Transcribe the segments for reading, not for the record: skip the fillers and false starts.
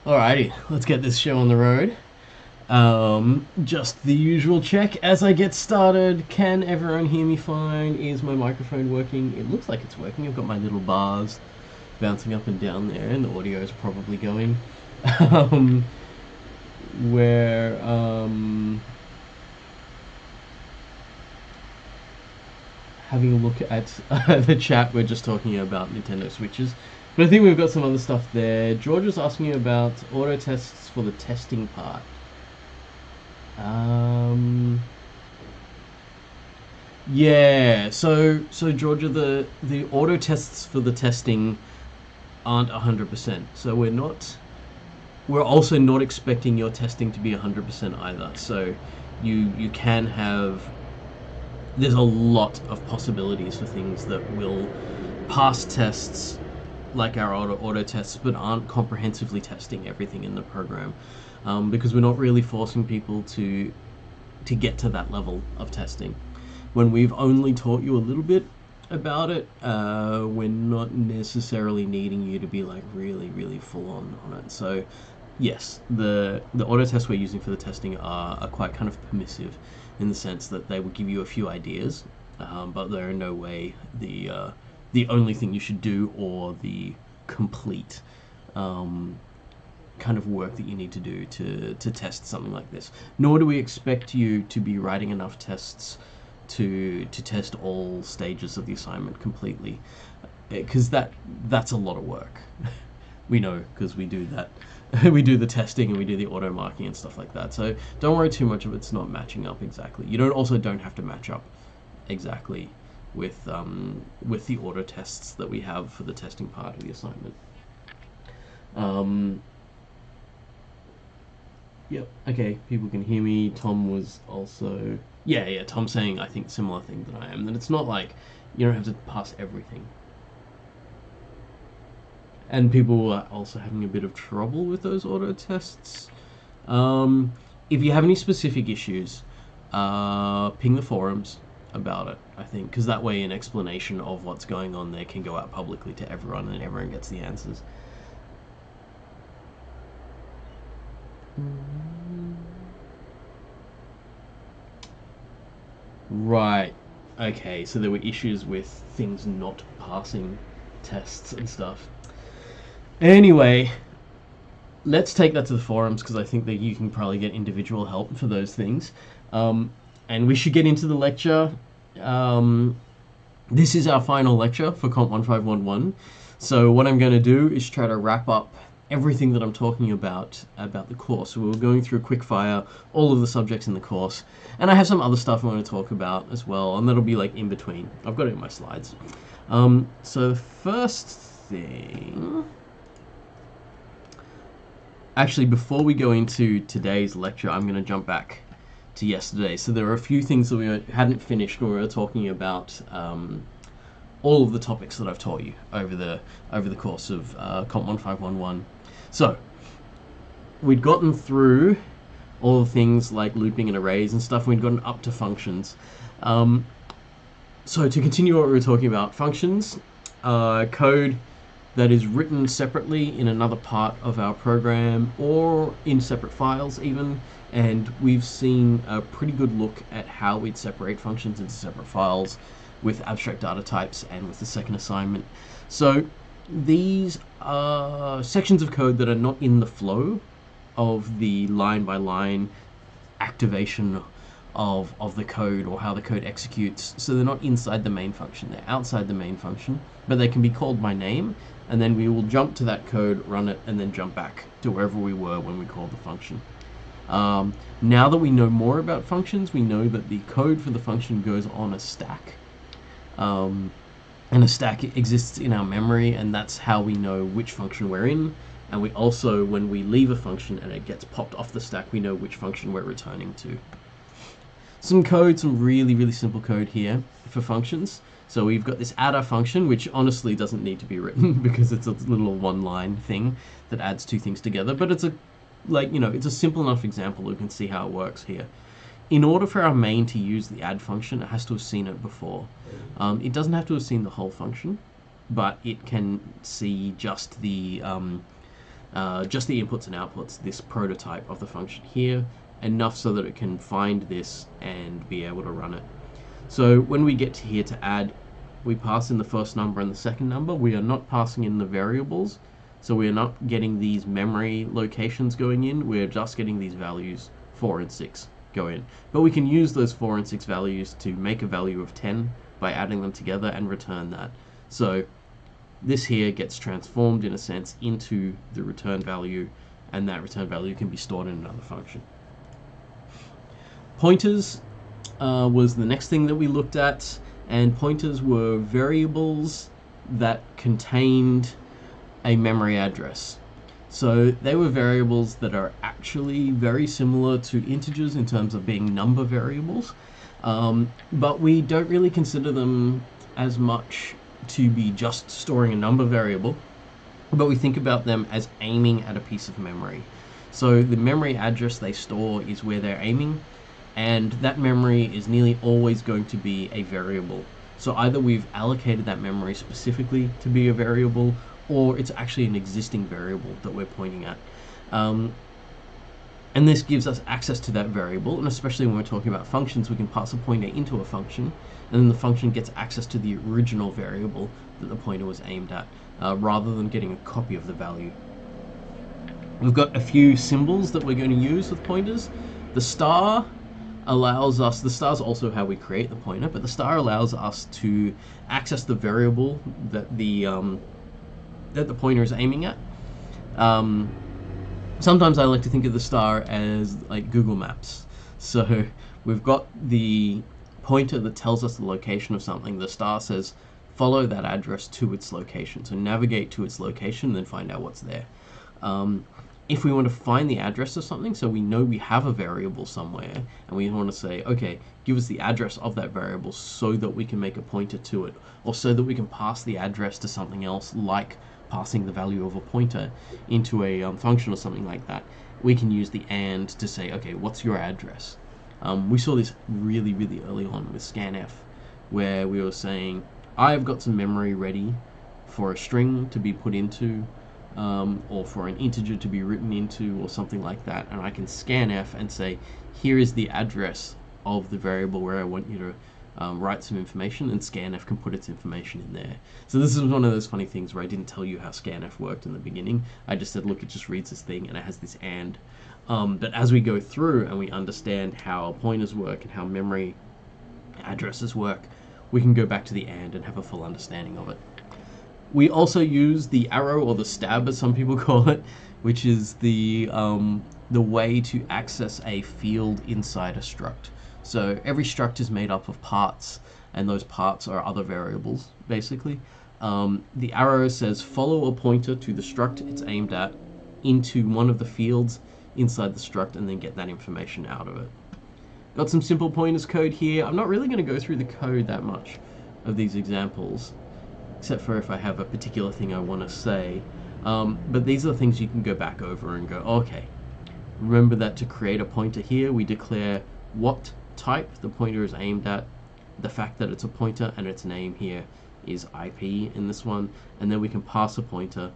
Alrighty, let's get this show on the road. Just the usual check as I get started. Can everyone hear me fine? Is my microphone working? It looks like it's working. I've got my little bars bouncing up and down there, and the audio is probably going. um, where having a look at the chat, we're just talking about Nintendo Switches. But I think we've got some other stuff there. George was asking you about auto tests for the testing part. Yeah, so Georgia, the auto tests for the testing aren't 100%. So we're also not expecting your testing to be 100% either. So you can have, there's a lot of possibilities for things that will pass tests like our auto tests, but aren't comprehensively testing everything in the program, because we're not really forcing people to get to that level of testing. When we've only taught you a little bit about it, we're not necessarily needing you to be like really full on it. So yes, the auto tests we're using for the testing are quite kind of permissive in the sense that they will give you a few ideas, but they're in no way the only thing you should do or the complete kind of work that you need to do to test something like this. Nor do we expect you to be writing enough tests to test all stages of the assignment completely, because that's a lot of work. We know, because we do that. We do the testing and we do the auto marking and stuff like that. So don't worry too much if it's not matching up exactly. You don't have to match up exactly with the auto tests that we have for the testing part of the assignment. Yep. Okay. People can hear me. Tom was also Tom saying I think similar thing that I am. That it's not like you don't have to pass everything. And people are also having a bit of trouble with those auto tests. If you have any specific issues, ping the forums about it, I think, because that way an explanation of what's going on there can go out publicly to everyone and everyone gets the answers. Right. Okay, so there were issues with things not passing tests and stuff. Anyway, let's take that to the forums, because I think that you can probably get individual help for those things. And we should get into the lecture. This is our final lecture for COMP1511. So what I'm going to do is try to wrap up everything that I'm talking about the course. So we're going through quickfire, all of the subjects in the course. And I have some other stuff I want to talk about as well, and that'll be like in between. I've got it in my slides. So the first thing... Actually, before we go into today's lecture, I'm going to jump back to yesterday. So there are a few things that we hadn't finished when we were talking about all of the topics that I've taught you over the course of COMP1511. So we'd gotten through all the things like looping and arrays and stuff. We'd gotten up to functions. So to continue what we were talking about, functions, code that is written separately in another part of our program or in separate files even, and we've seen a pretty good look at how we'd separate functions into separate files with abstract data types and with the second assignment. So these are sections of code that are not in the flow of the line-by-line activation of the code or how the code executes. So they're not inside the main function, they're outside the main function, but they can be called by name, and then we will jump to that code, run it, and then jump back to wherever we were when we called the function. Now that we know more about functions, we know that the code for the function goes on a stack. And a stack exists in our memory, and that's how we know which function we're in. And we also, when we leave a function and it gets popped off the stack, we know which function we're returning to. Some really simple code here for functions. So we've got this adder function, which honestly doesn't need to be written because it's a little one-line thing that adds two things together. But it's it's a simple enough example that we can see how it works here. In order for our main to use the add function, it has to have seen it before. It doesn't have to have seen the whole function, but it can see just the just the inputs and outputs, this prototype of the function here, enough so that it can find this and be able to run it. So when we get to here to add, we pass in the first number and the second number. We are not passing in the variables, so we are not getting these memory locations going in. We're just getting these values 4 and 6 go in. But we can use those 4 and 6 values to make a value of 10 by adding them together and return that. So this here gets transformed in a sense into the return value, and that return value can be stored in another function. Pointers was the next thing that we looked at, and pointers were variables that contained a memory address. So they were variables that are actually very similar to integers in terms of being number variables, but we don't really consider them as much to be just storing a number variable, but we think about them as aiming at a piece of memory. So the memory address they store is where they're aiming, and that memory is nearly always going to be a variable. So either we've allocated that memory specifically to be a variable, or it's actually an existing variable that we're pointing at. And this gives us access to that variable, and especially when we're talking about functions, we can pass a pointer into a function, and then the function gets access to the original variable that the pointer was aimed at, rather than getting a copy of the value. We've got a few symbols that we're going to use with pointers. The star allows us, the star is also how we create the pointer, but the star allows us to access the variable that the pointer is aiming at. Sometimes I like to think of the star as like Google Maps. So we've got the pointer that tells us the location of something. The star says follow that address to its location. So navigate to its location and then find out what's there. If we want to find the address of something, so we know we have a variable somewhere, and we want to say, okay, give us the address of that variable so that we can make a pointer to it, or so that we can pass the address to something else, like passing the value of a pointer into a function or something like that, we can use the AND to say, okay, what's your address? We saw this really, really early on with scanf, where we were saying, I've got some memory ready for a string to be put into, or for an integer to be written into, or something like that, and I can scanf and say, here is the address of the variable where I want you to write some information, and scanf can put its information in there. So this is one of those funny things where I didn't tell you how scanf worked in the beginning. I just said, look, it just reads this thing and it has this AND. But as we go through and we understand how pointers work and how memory addresses work, we can go back to the AND and have a full understanding of it. We also use the arrow, or the stab as some people call it, which is the way to access a field inside a struct. So every struct is made up of parts, and those parts are other variables, basically. The arrow says follow a pointer to the struct it's aimed at into one of the fields inside the struct, and then get that information out of it. Got some simple pointers code here. I'm not really going to go through the code that much of these examples, except for if I have a particular thing I want to say. But these are things you can go back over and go, okay, remember that to create a pointer here, we declare what type the pointer is aimed at, the fact that it's a pointer, and its name here is IP in this one, and then we can pass a pointer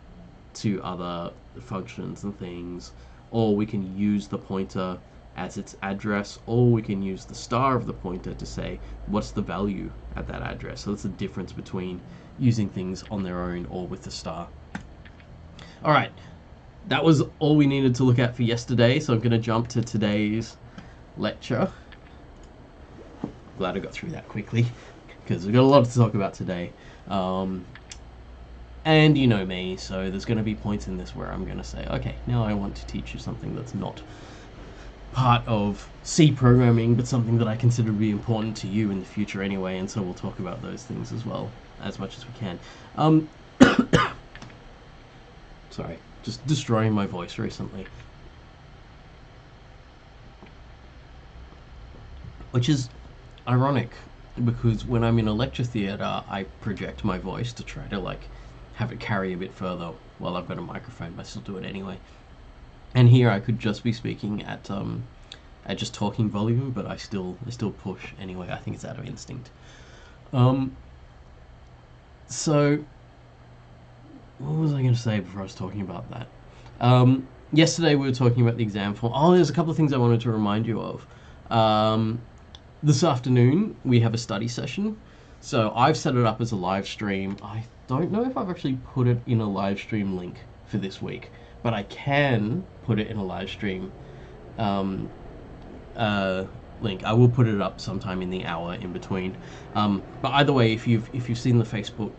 to other functions and things, or we can use the pointer as its address, or we can use the star of the pointer to say what's the value at that address. So that's the difference between using things on their own or with the star. Alright, that was all we needed to look at for yesterday, so I'm going to jump to today's lecture. Glad I got through that quickly, because we've got a lot to talk about today. And you know me, so there's going to be points in this where I'm going to say, okay, now I want to teach you something that's not part of C programming, but something that I consider to be important to you in the future anyway, and so we'll talk about those things as well, as much as we can. Sorry, just destroying my voice recently. Which is ironic, because when I'm in a lecture theatre, I project my voice to try to, like, have it carry a bit further while I've got a microphone, but I still do it anyway. And here I could just be speaking at just talking volume, but I still push anyway. I think it's out of instinct. So what was I going to say before I was talking about that? Yesterday we were talking about the exam form. Oh, there's a couple of things I wanted to remind you of. This afternoon we have a study session. So I've set it up as a live stream. I don't know if I've actually put it in a live stream link for this week, but I can put it in a live stream link. I will put it up sometime in the hour in between. But either way, if you've seen the Facebook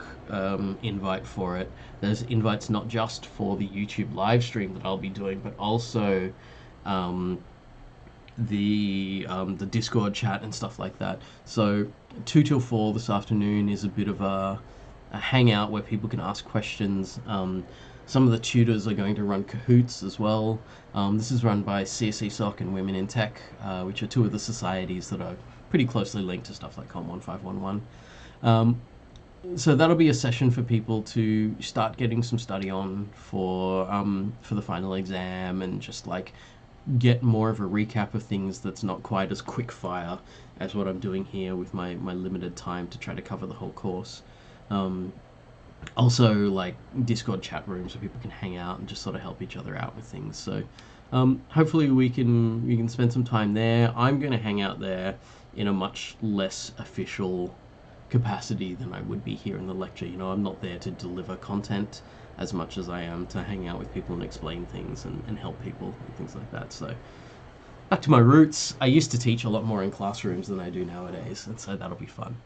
invite for it, there's invites not just for the YouTube live stream that I'll be doing, but also the Discord chat and stuff like that. So 2 till 4 this afternoon is a bit of a hangout where people can ask questions. Some of the tutors are going to run Cahoots as well. This is run by CSESOC and Women in Tech, which are two of the societies that are pretty closely linked to stuff like COMP1511. So that'll be a session for people to start getting some study on for the final exam, and just like get more of a recap of things that's not quite as quick fire as what I'm doing here with my limited time to try to cover the whole course. Also, like Discord chat rooms where people can hang out and just sort of help each other out with things. So hopefully we can spend some time there. I'm going to hang out there in a much less official capacity than I would be here in the lecture. You know, I'm not there to deliver content as much as I am to hang out with people and explain things and help people and things like that. So back to my roots. I used to teach a lot more in classrooms than I do nowadays, and so that'll be fun.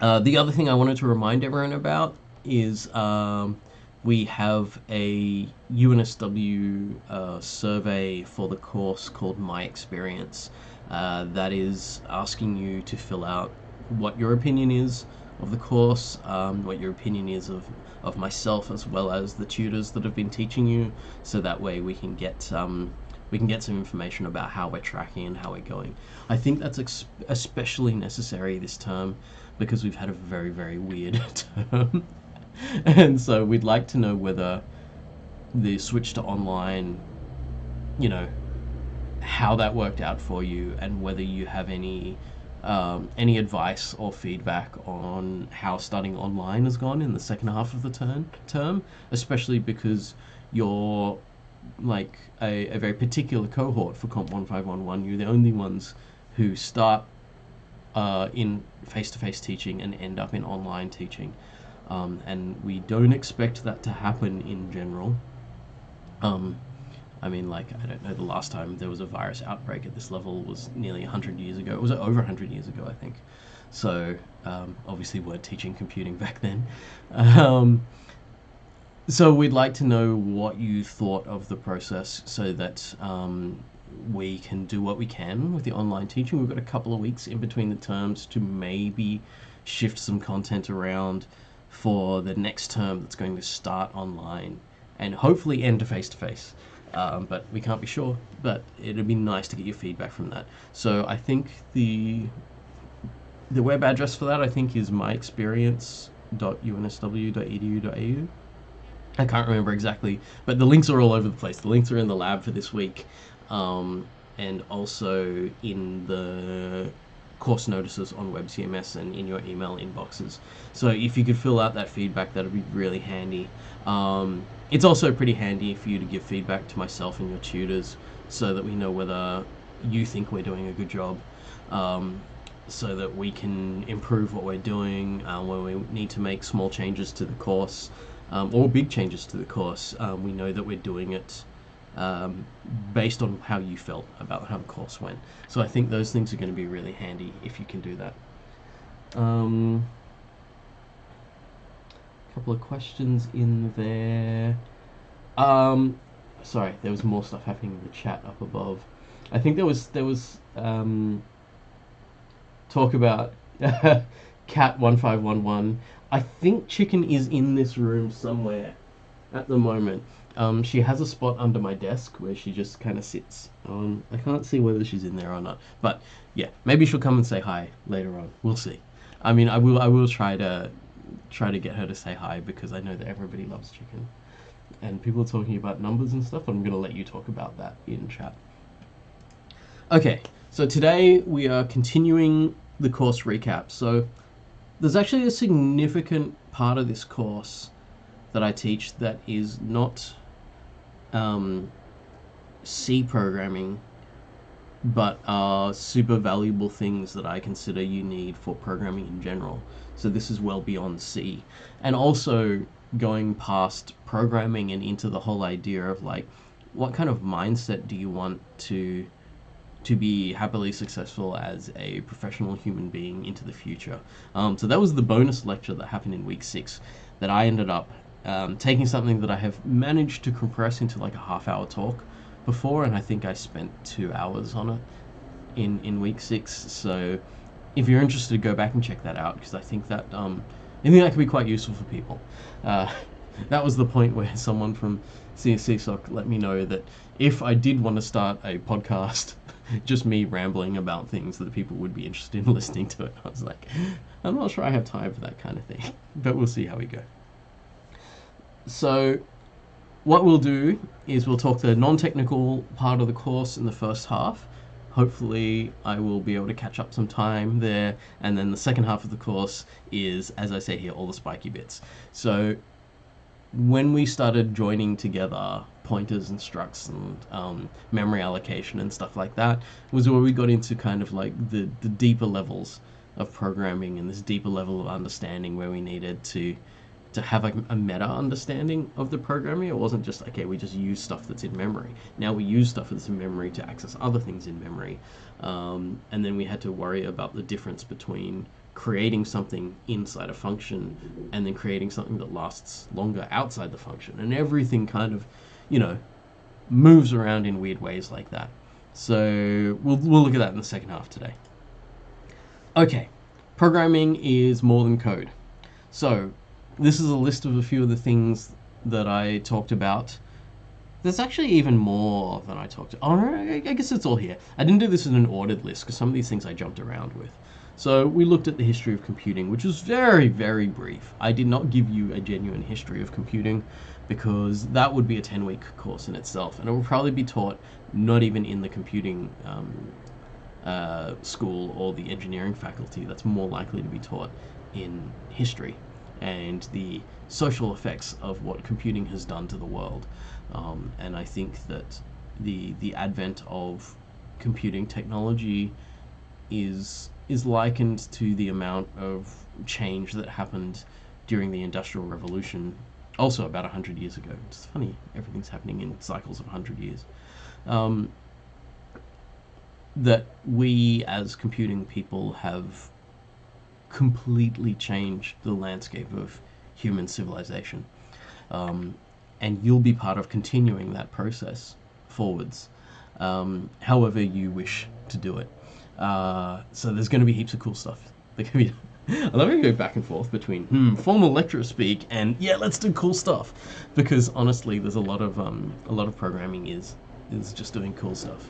The other thing I wanted to remind everyone about is we have a UNSW survey for the course called My Experience that is asking you to fill out what your opinion is of the course, what your opinion is of myself as well as the tutors that have been teaching you, so that way we can get some information about how we're tracking and how we're going. I think that's especially necessary this term because we've had a very, very weird term. And so we'd like to know whether the switch to online, you know, how that worked out for you, and whether you have any advice or feedback on how studying online has gone in the second half of the term, especially because you're like a very particular cohort for COMP1511. You're the only ones who start in face-to-face teaching and end up in online teaching, and we don't expect that to happen in general. I mean, like, I don't know, the last time there was a virus outbreak at this level was nearly 100 years ago. It was over 100 years ago, I think. So obviously we're teaching computing back then. So we'd like to know what you thought of the process, so that we can do what we can with the online teaching. We've got a couple of weeks in between the terms to maybe shift some content around for the next term that's going to start online and hopefully end to face-to-face. But we can't be sure, but it'd be nice to get your feedback from that. So I think the web address for that, I think, is myexperience.unsw.edu.au. I can't remember exactly, but the links are all over the place. The links are in the lab for this week, and also in the course notices on WebCMS and in your email inboxes. So if you could fill out that feedback, that'd be really handy. It's also pretty handy for you to give feedback to myself and your tutors, so that we know whether you think we're doing a good job, so that we can improve what we're doing, when we need to make small changes to the course, or big changes to the course. We know that we're doing it based on how you felt about how the course went. So I think those things are going to be really handy if you can do that. Couple of questions in there. Sorry, there was more stuff happening in the chat up above. I think there was talk about Cat 1511. I think Chicken is in this room somewhere at the moment. She has a spot under my desk where she just kind of sits. I can't see whether she's in there or not, but yeah, maybe she'll come and say hi later on. We'll see. I mean, I will try to get her to say hi, because I know that everybody loves Chicken, and people are talking about numbers and stuff. I'm going to let you talk about that in chat. Okay, so today we are continuing the course recap. So there's actually a significant part of this course that I teach that is not C programming, but are super valuable things that I consider you need for programming in general. So this is well beyond C. And also going past programming and into the whole idea of like, what kind of mindset do you want to be happily successful as a professional human being into the future. So that was the bonus lecture that happened in week 6 that I ended up taking something that I have managed to compress into like a half-hour talk before, and I think I spent 2 hours on it in week 6. So if you're interested, go back and check that out, because I think that could be quite useful for people. That was the point where someone from CSCSOC let me know that if I did want to start a podcast, just me rambling about things, that people would be interested in listening to it. I was like, I'm not sure I have time for that kind of thing, but we'll see how we go. So what we'll do is we'll talk the non-technical part of the course in the first half. Hopefully I will be able to catch up some time there, and then the second half of the course is, as I say here, all the spiky bits. So when we started joining together pointers and structs and memory allocation and stuff like that, was where we got into kind of like the deeper levels of programming and this deeper level of understanding, where we needed to have like a meta understanding of the programming. It wasn't just, okay, we just use stuff that's in memory. Now we use stuff that's in memory to access other things in memory. And then we had to worry about the difference between creating something inside a function and then creating something that lasts longer outside the function. And everything kind of, moves around in weird ways like that. So we'll look at that in the second half today. Okay, programming is more than code. So this is a list of a few of the things that I talked about. There's actually even more than I talked about. Oh, no, I guess it's all here. I didn't do this in an ordered list because some of these things I jumped around with. So we looked at the history of computing, which was very, very brief. I did not give you a genuine history of computing because that would be a 10-week course in itself, and it will probably be taught not even in the computing school or the engineering faculty. That's more likely to be taught in history and the social effects of what computing has done to the world. And I think that the advent of computing technology is likened to the amount of change that happened during the Industrial Revolution, also about 100 years ago. It's funny, everything's happening in cycles of 100 years. That we as computing people have completely changed the landscape of human civilization. And you'll be part of continuing that process forwards, however you wish to do it. So there's going to be heaps of cool stuff. I love how you go back and forth between formal lecturer speak and yeah, let's do cool stuff, because honestly, there's a lot of programming is just doing cool stuff.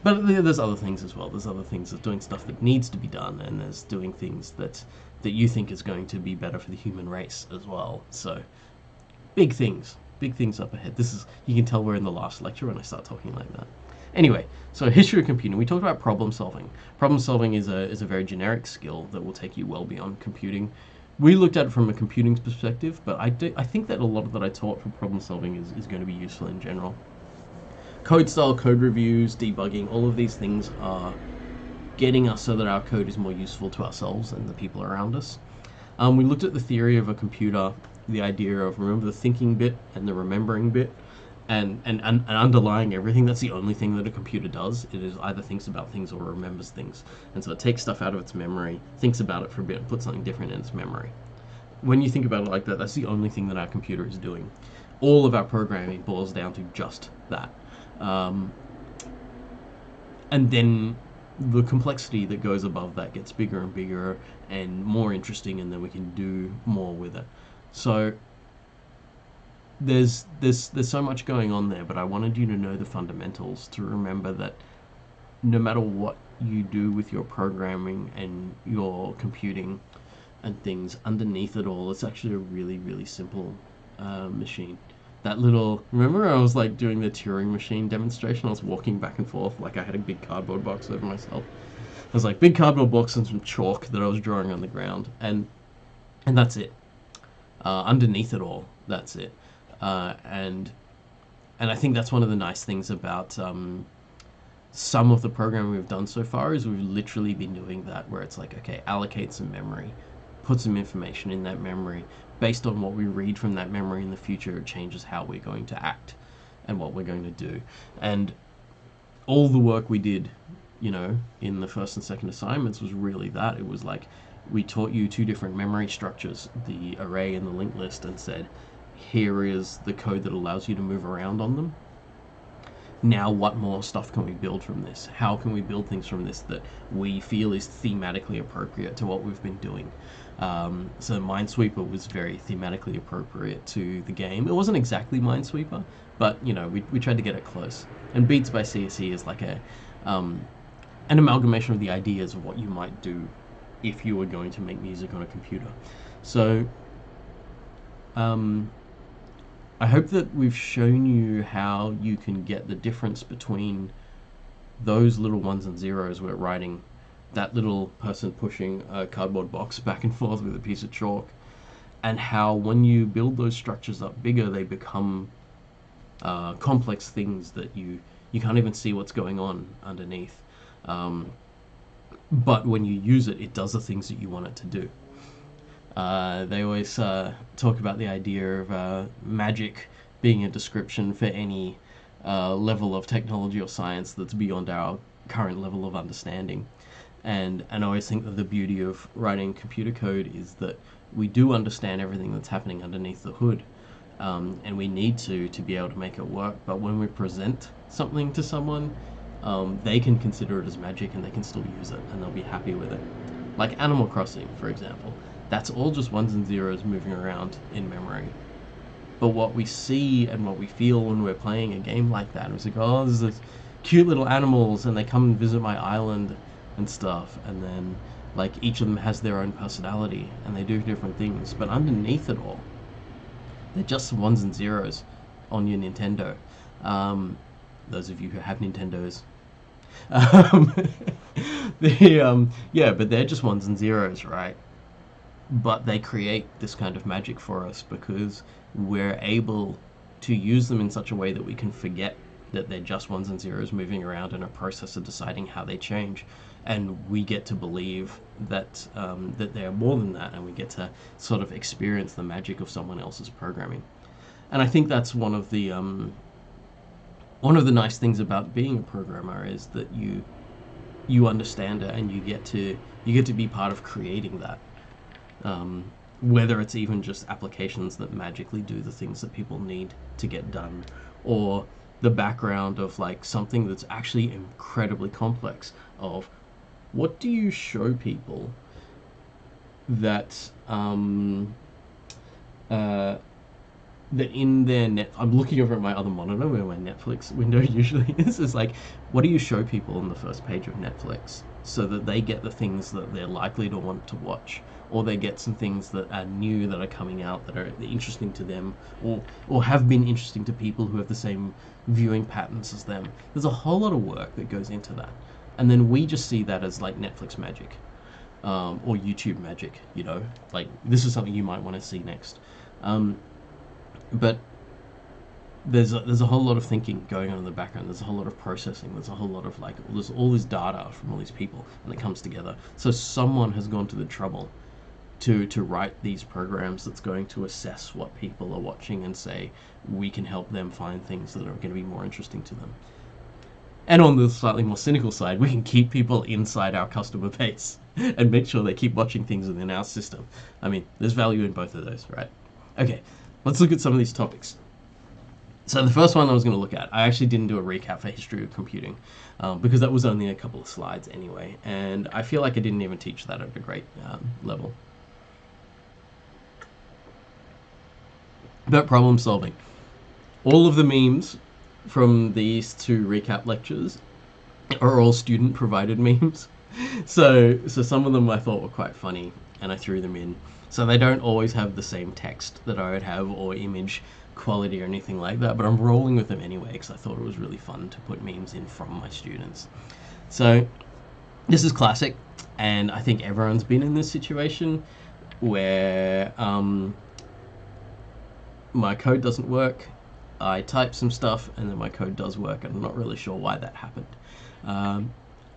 But there's other things as well. There's other things that's doing stuff that needs to be done, and there's doing things that you think is going to be better for the human race as well. So big things up ahead. You can tell we're in the last lecture when I start talking like that. Anyway, so history of computing. We talked about problem solving. Problem solving is a very generic skill that will take you well beyond computing. We looked at it from a computing perspective, but I think that a lot of that I taught for problem solving is going to be useful in general. Code style, code reviews, debugging, all of these things are getting us so that our code is more useful to ourselves and the people around us. We looked at the theory of a computer, the idea of, remember, the thinking bit and the remembering bit, and underlying everything. That's the only thing that a computer does. It is either thinks about things or remembers things. And so it takes stuff out of its memory, thinks about it for a bit, and puts something different in its memory. When you think about it like that, that's the only thing that our computer is doing. All of our programming boils down to just that. And then the complexity that goes above that gets bigger and bigger and more interesting, and then we can do more with it. So there's so much going on there, but I wanted you to know the fundamentals, to remember that no matter what you do with your programming and your computing and things, underneath it all, it's actually a really, really simple machine. That little, remember I was like doing the Turing machine demonstration? I was walking back and forth like I had a big cardboard box over myself. I was like, big cardboard box and some chalk that I was drawing on the ground, and that's it. underneath it all. That's it. And I think that's one of the nice things about some of the programming we've done so far is we've literally been doing that, where it's like, okay, allocate some memory, put some information in that memory. Based on what we read from that memory in the future, it changes how we're going to act and what we're going to do. And all the work we did, in the first and second assignments was really that. It was like, we taught you two different memory structures, the array and the linked list, and said, here is the code that allows you to move around on them. Now what more stuff can we build from this? How can we build things from this that we feel is thematically appropriate to what we've been doing? So Minesweeper was very thematically appropriate to the game. It wasn't exactly Minesweeper, but we tried to get it close. And Beats by CSE is like an amalgamation of the ideas of what you might do if you were going to make music on a computer. So I hope that we've shown you how you can get the difference between those little ones and zeros we're writing, that little person pushing a cardboard box back and forth with a piece of chalk, and how when you build those structures up bigger, they become complex things that you can't even see what's going on underneath. But when you use it, it does the things that you want it to do. They always talk about the idea of magic being a description for any level of technology or science that's beyond our current level of understanding. And I always think that the beauty of writing computer code is that we do understand everything that's happening underneath the hood, and we need to be able to make it work. But when we present something to someone, they can consider it as magic and they can still use it and they'll be happy with it. Like Animal Crossing, for example. That's all just ones and zeros moving around in memory. But what we see and what we feel when we're playing a game like that, it's like, oh, there's this cute little animals and they come and visit my island and stuff, and then like each of them has their own personality and they do different things, but underneath it all, they're just ones and zeros on your Nintendo. Those of you who have Nintendos. Yeah, but they're just ones and zeros, right? But they create this kind of magic for us because we're able to use them in such a way that we can forget that they're just ones and zeros moving around in a process of deciding how they change, and we get to believe that that they're more than that, and we get to sort of experience the magic of someone else's programming. And I think that's one of the nice things about being a programmer is that you understand it and you get to be part of creating that. Whether it's even just applications that magically do the things that people need to get done, or the background of like something that's actually incredibly complex of what do you show people that that in their I'm looking over at my other monitor where my Netflix window usually is like, what do you show people on the first page of Netflix so that they get the things that they're likely to want to watch, or they get some things that are new that are coming out that are interesting to them, or have been interesting to people who have the same viewing patterns as them. There's a whole lot of work that goes into that, and then we just see that as like Netflix magic, or YouTube magic, like this is something you might want to see next. But there's a whole lot of thinking going on in the background. There's a whole lot of processing. There's a whole lot of like, there's all this data from all these people, and it comes together. So someone has gone to the trouble to write these programs that's going to assess what people are watching and say we can help them find things that are going to be more interesting to them. And on the slightly more cynical side, we can keep people inside our customer base and make sure they keep watching things within our system. I mean, there's value in both of those, right? Okay, let's look at some of these topics. So the first one I was going to look at, I actually didn't do a recap for history of computing because that was only a couple of slides anyway, and I feel like I didn't even teach that at a great level. About problem solving. All of the memes from these two recap lectures are all student provided memes. So some of them I thought were quite funny and I threw them in. So they don't always have the same text that I would have or image quality or anything like that, but I'm rolling with them anyway because I thought it was really fun to put memes in from my students. So this is classic, and I think everyone's been in this situation where my code doesn't work. I type some stuff and then my code does work, and I'm not really sure why that happened.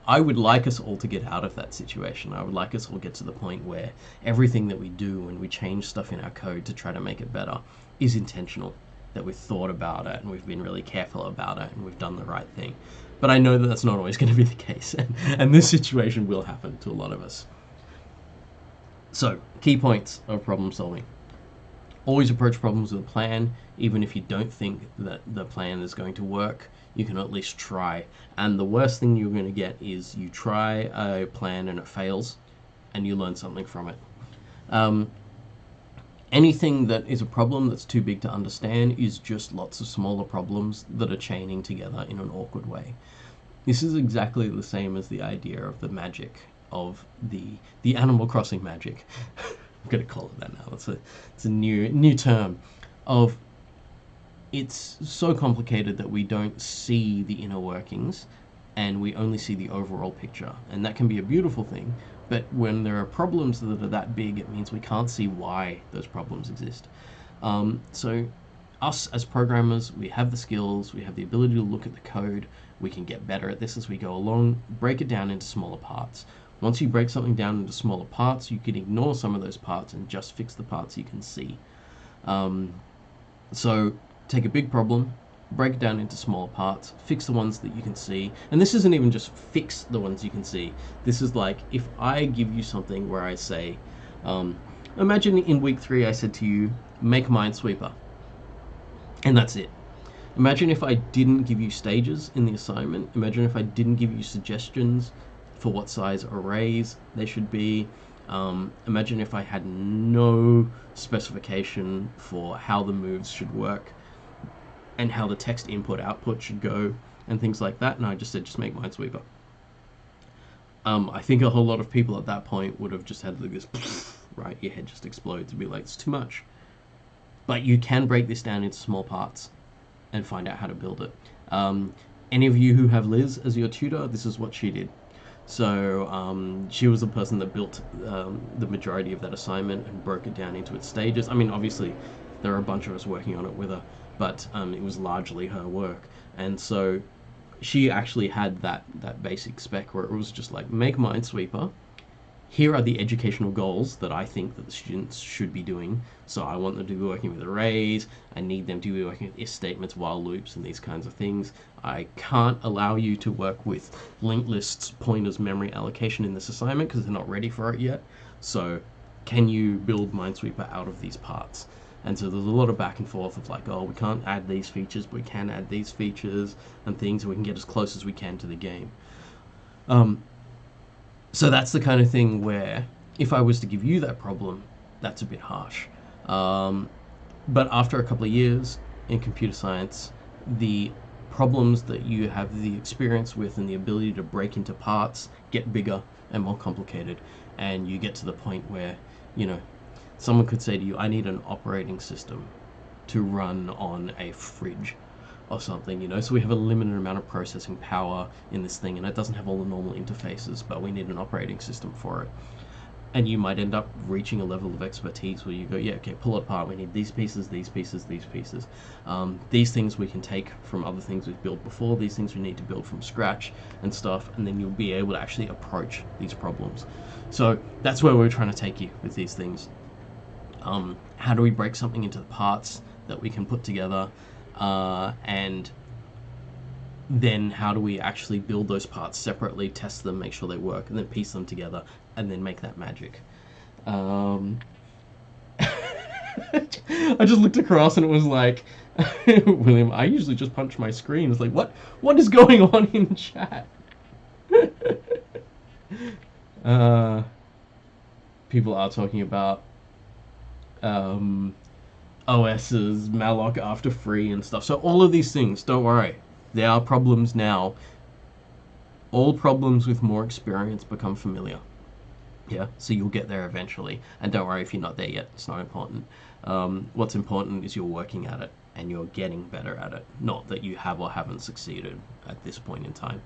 I would like us all to get out of that situation. I would like us all get to the point where everything that we do when we change stuff in our code to try to make it better is intentional, that we've thought about it and we've been really careful about it and we've done the right thing. But I know that that's not always going to be the case, and this situation will happen to a lot of us. So, key points of problem solving. Always approach problems with a plan. Even if you don't think that the plan is going to work, you can at least try. And the worst thing you're going to get is you try a plan and it fails, and you learn something from it. Anything that is a problem that's too big to understand is just lots of smaller problems that are chaining together in an awkward way. This is exactly the same as the idea of the magic of the Animal Crossing magic. I'm going to call it that now. It's a new term of, it's so complicated that we don't see the inner workings and we only see the overall picture. And that can be a beautiful thing, but when there are problems that are that big, it means we can't see why those problems exist. So us as programmers, we have the skills, we have the ability to look at the code, we can get better at this as we go along, break it down into smaller parts. Once you break something down into smaller parts, you can ignore some of those parts and just fix the parts you can see. So take a big problem, break it down into smaller parts, fix the ones that you can see. And this isn't even just fix the ones you can see. This is like, if I give you something where I say, imagine in week 3 I said to you, make Minesweeper. And that's it. Imagine if I didn't give you stages in the assignment. Imagine if I didn't give you suggestions for what size arrays they should be. Imagine if I had no specification for how the moves should work and how the text input output should go and things like that, and I just said just make Minesweeper. I think a whole lot of people at that point would have just had like this, right, your head just explodes and be like, it's too much. But you can break this down into small parts and find out how to build it. Any of you who have Liz as your tutor, this is what she did. So she was the person that built the majority of that assignment and broke it down into its stages. I mean, obviously, there are a bunch of us working on it with her, but it was largely her work. And so she actually had that basic spec where it was just like, make Minesweeper. Here are the educational goals that I think that the students should be doing. So I want them to be working with arrays. I need them to be working with if statements, while loops, and these kinds of things. I can't allow you to work with linked lists, pointers, memory allocation in this assignment because they're not ready for it yet. So can you build Minesweeper out of these parts? And so there's a lot of back and forth of like, oh, we can't add these features, but we can add these features and things, and we can get as close as we can to the game. So that's the kind of thing where if I was to give you that problem, that's a bit harsh. But after a couple of years in computer science, the problems that you have the experience with and the ability to break into parts get bigger and more complicated. And you get to the point where, you know, someone could say to you, I need an operating system to run on a fridge or something, you know, so we have a limited amount of processing power in this thing and it doesn't have all the normal interfaces, but we need an operating system for it. And you might end up reaching a level of expertise where you go, yeah, okay, pull it apart, we need these pieces, these pieces, these pieces. These things we can take from other things we've built before, these things we need to build from scratch and stuff, and then you'll be able to actually approach these problems. So that's where we're trying to take you with these things. How do we break something into the parts that we can put together? And then how do we actually build those parts separately, test them, make sure they work, and then piece them together, and then make that magic. I just looked across and it was like, William, I usually just punch my screen. It's like, what is going on in chat? People are talking about OS's malloc after free and stuff. So all of these things, don't worry. There are problems now. All problems with more experience become familiar. Yeah, so you'll get there eventually. And don't worry if you're not there yet. It's not important. What's important is you're working at it and you're getting better at it. Not that you have or haven't succeeded at this point in time.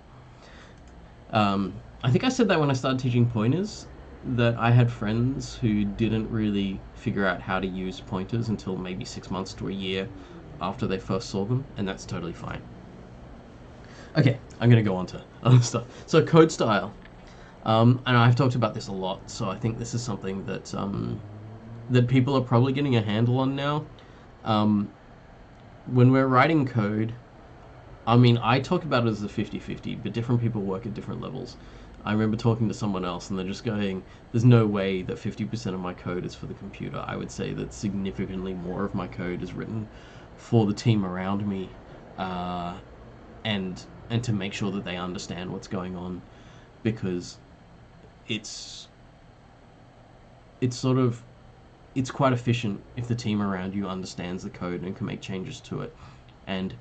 I think I said that when I started teaching pointers. that I had friends who didn't really figure out how to use pointers until maybe 6 months to a year after they first saw them, and that's totally fine. Okay, I'm going to go on to other stuff. So code style. And I've talked about this a lot, so I think this is something that that people are probably getting a handle on now. When we're writing code, I mean, I talk about it as a 50-50, but different people work at different levels. I remember talking to someone else, and they're just going, there's no way that 50% of my code is for the computer. I would say that significantly more of my code is written for the team around me, and to make sure that they understand what's going on, because it's sort of, it's quite efficient if the team around you understands the code and can make changes to it. And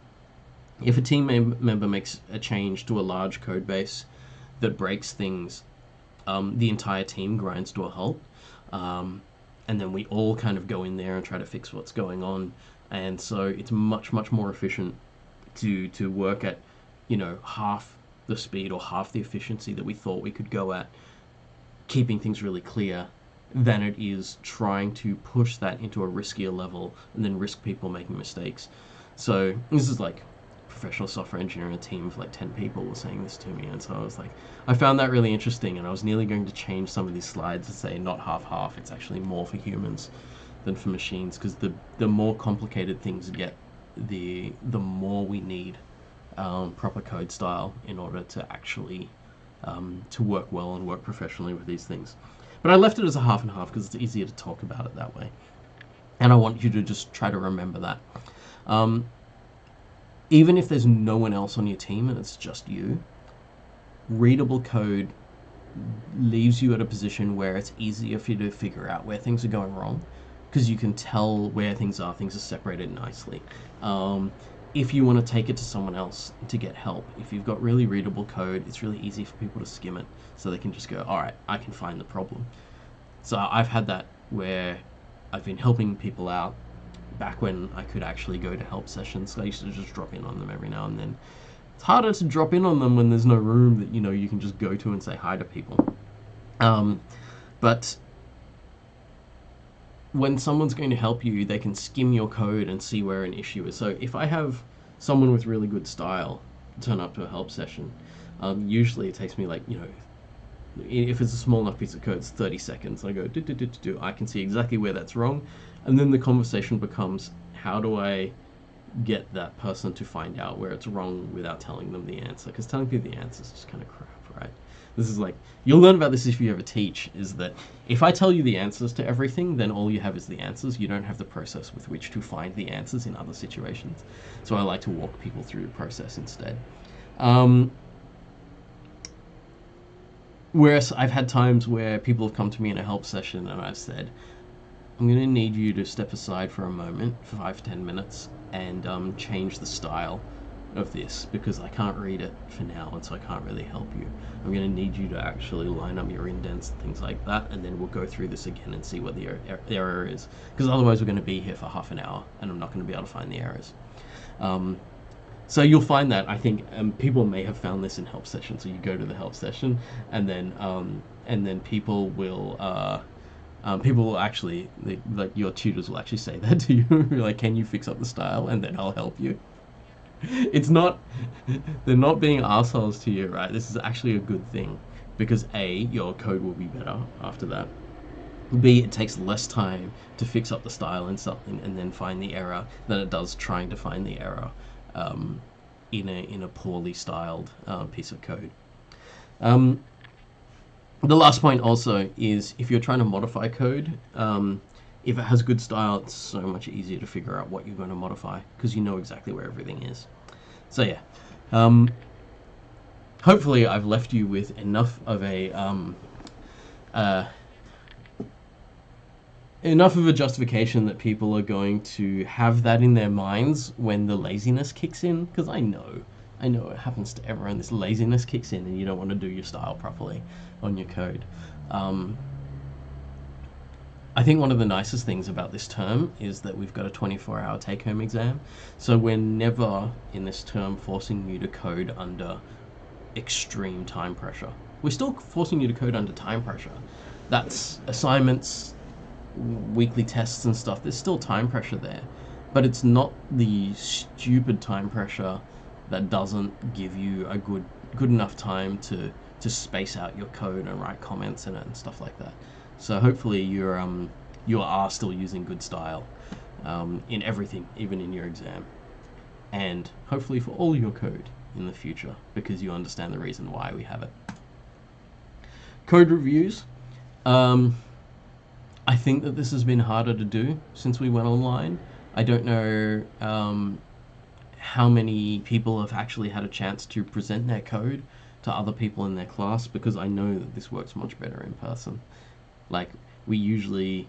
if a team member makes a change to a large code base that breaks things, the entire team grinds to a halt, and then we all kind of go in there and try to fix what's going on. And so it's much more efficient to work at, you know, half the speed or half the efficiency that we thought we could go at, keeping things really clear, than it is trying to push that into a riskier level and then risk people making mistakes. So this is like professional software engineer in a team of like 10 people were saying this to me, and so I was like, I found that really interesting, and I was nearly going to change some of these slides to say not half, it's actually more for humans than for machines, because the more complicated things get, the more we need proper code style in order to actually to work well and work professionally with these things. But I left it as a half and half because it's easier to talk about it that way. And I want you to just try to remember that. Even if there's no one else on your team and it's just you, readable code leaves you at a position where it's easier for you to figure out where things are going wrong, because you can tell where things are separated nicely. If you want to take it to someone else to get help, if you've got really readable code, it's really easy for people to skim it, so they can just go, all right, I can find the problem. So I've had that where I've been helping people out back when I could actually go to help sessions. So I used to just drop in on them every now and then. It's harder to drop in on them when there's no room that, you know, you can just go to and say hi to people. But when someone's going to help you, they can skim your code and see where an issue is. So if I have someone with really good style turn up to a help session, usually it takes me like, you know, if it's a small enough piece of code, it's 30 seconds. I go, do. I can see exactly where that's wrong. And then the conversation becomes, how do I get that person to find out where it's wrong without telling them the answer? Because telling people the answer is just kind of crap, right? This is like, you'll learn about this if you ever teach, is that if I tell you the answers to everything, then all you have is the answers. You don't have the process with which to find the answers in other situations. So I like to walk people through the process instead. Whereas I've had times where people have come to me in a help session and I've said, I'm going to need you to step aside for a moment, for 5-10 minutes, and change the style of this, because I can't read it for now, and so I can't really help you. I'm going to need you to actually line up your indents and things like that, and then we'll go through this again and see what the error is, because otherwise we're going to be here for half an hour and I'm not going to be able to find the errors. So you'll find that, I think, people may have found this in help sessions. So you go to the help session, and then people will actually, like your tutors will actually say that to you, like, can you fix up the style, and then I'll help you. It's not, they're not being assholes to you, right? This is actually a good thing, because A, your code will be better after that. B, it takes less time to fix up the style in something and then find the error than it does trying to find the error in a poorly styled piece of code. The last point also is, if you're trying to modify code, if it has good style, it's so much easier to figure out what you're going to modify, because you know exactly where everything is. So yeah, hopefully I've left you with enough of a justification that people are going to have that in their minds when the laziness kicks in, because I know it happens to everyone. This laziness kicks in and you don't want to do your style properly on your code. I think one of the nicest things about this term is that we've got a 24-hour take-home exam. So we're never in this term forcing you to code under extreme time pressure. We're still forcing you to code under time pressure, that's assignments, weekly tests and stuff. There's still time pressure there, but it's not the stupid time pressure that doesn't give you a good enough time to space out your code and write comments in it and stuff like that. So hopefully you are still using good style in everything, even in your exam, and hopefully for all your code in the future, because you understand the reason why we have it. Code reviews. I think that this has been harder to do since we went online. I don't know how many people have actually had a chance to present their code to other people in their class, because I know that this works much better in person. Like, we usually,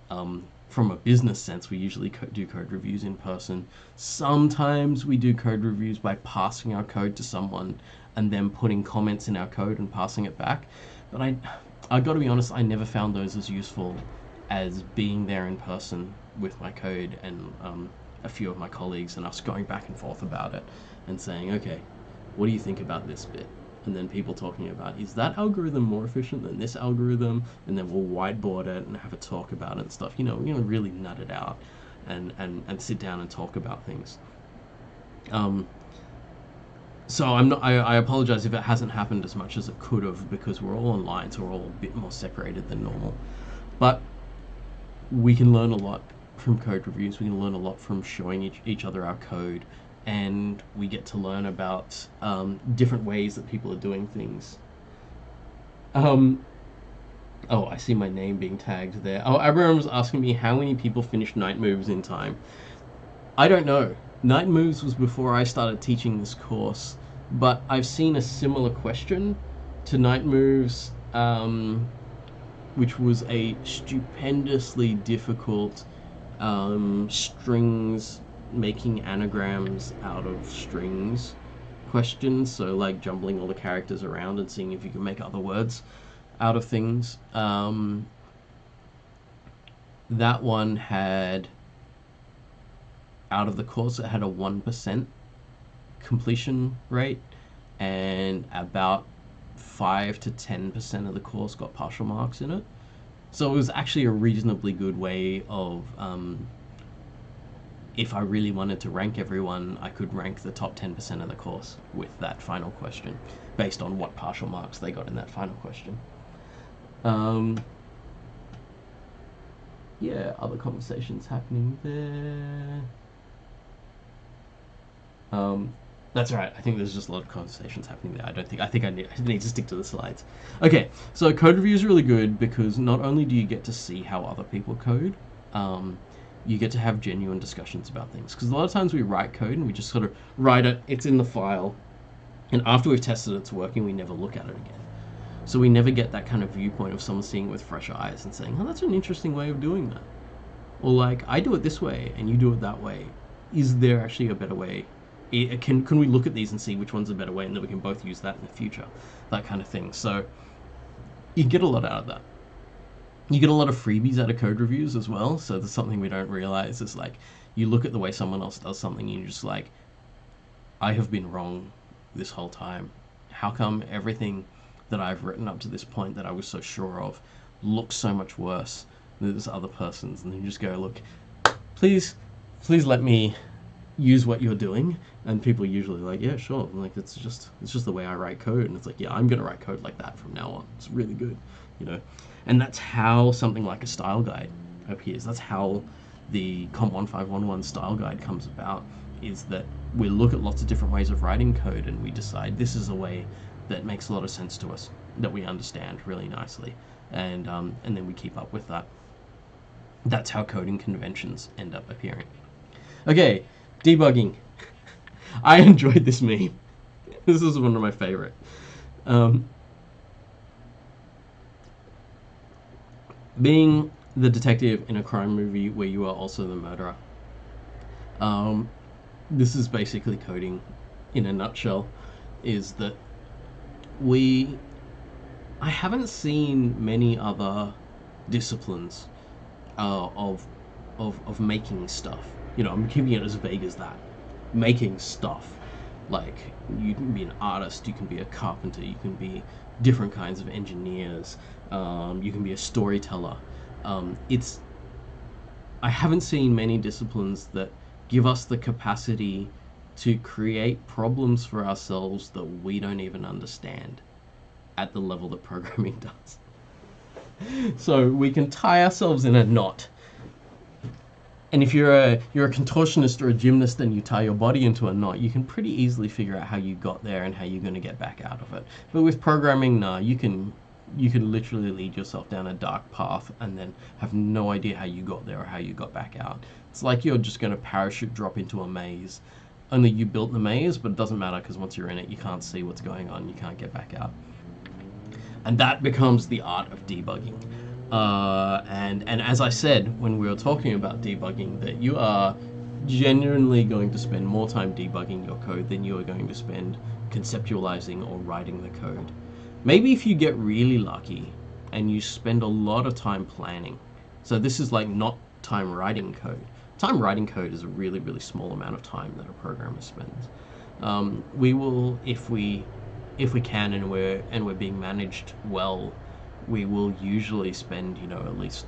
from a business sense, we usually do code reviews in person. Sometimes we do code reviews by passing our code to someone and then putting comments in our code and passing it back. But I got to be honest, I never found those as useful as being there in person with my code and a few of my colleagues, and us going back and forth about it and saying, okay, what do you think about this bit? And then people talking about, is that algorithm more efficient than this algorithm? And then we'll whiteboard it and have a talk about it and stuff. You know, we're gonna really nut it out and sit down and talk about things. So I apologize if it hasn't happened as much as it could have, because we're all online, so we're all a bit more separated than normal. But we can learn a lot from code reviews. We can learn a lot from showing each other our code, and we get to learn about different ways that people are doing things. Oh, I see my name being tagged there. Oh, everyone was asking me how many people finished Night Moves in time. I don't know. Night Moves was before I started teaching this course, but I've seen a similar question to Night Moves, which was a stupendously difficult strings, making anagrams out of strings questions. So like jumbling all the characters around and seeing if you can make other words out of things. That one had, out of the course, it had a 1% completion rate, and about 5 to 10% of the course got partial marks in it. So it was actually a reasonably good way of, if I really wanted to rank everyone, I could rank the top 10% of the course with that final question, based on what partial marks they got in that final question. Yeah, other conversations happening there. That's right. I think there's just a lot of conversations happening there. I think I need to stick to the slides. Okay, so code review is really good because not only do you get to see how other people code, you get to have genuine discussions about things. Because a lot of times we write code and we just sort of write it, it's in the file, and after we've tested it's working, we never look at it again. So we never get that kind of viewpoint of someone seeing it with fresh eyes and saying, oh, that's an interesting way of doing that. Or like, I do it this way and you do it that way. Is there actually a better way? Can we look at these and see which one's a better way, and then we can both use that in the future? That kind of thing. So you get a lot out of that. You get a lot of freebies out of code reviews as well. So there's something we don't realize is like, you look at the way someone else does something and you're just like, I have been wrong this whole time. How come everything that I've written up to this point that I was so sure of looks so much worse than this other person's? And then you just go, look, please let me use what you're doing. And people are usually like, yeah, sure. Like, it's just the way I write code. And it's like, yeah, I'm gonna write code like that from now on. It's really good, you know. And that's how something like a style guide appears. That's how the COMP1511 style guide comes about, is that we look at lots of different ways of writing code and we decide this is a way that makes a lot of sense to us, that we understand really nicely, and then we keep up with that. That's how coding conventions end up appearing. Okay, debugging. I enjoyed this meme. This is one of my favorite. Being the detective in a crime movie where you are also the murderer. This is basically coding in a nutshell, is that I haven't seen many other disciplines of making stuff. You know, I'm keeping it as vague as that. Making stuff. Like, you can be an artist, you can be a carpenter, you can be different kinds of engineers. You can be a storyteller. It's I haven't seen many disciplines that give us the capacity to create problems for ourselves that we don't even understand at the level that programming does. So we can tie ourselves in a knot. And if you're a contortionist or a gymnast and you tie your body into a knot, you can pretty easily figure out how you got there and how you're going to get back out of it. But with programming, nah, you can literally lead yourself down a dark path and then have no idea how you got there or how you got back out. It's like you're just going to parachute drop into a maze. Only you built the maze, but it doesn't matter because once you're in it, you can't see what's going on. You can't get back out. And that becomes the art of debugging. And as I said when we were talking about debugging, that you are genuinely going to spend more time debugging your code than you are going to spend conceptualizing or writing the code. Maybe if you get really lucky and you spend a lot of time planning. So this is like not time writing code. Time writing code is a really, really small amount of time that a programmer spends. We will, if we can, and we're being managed well, we will usually spend, at least,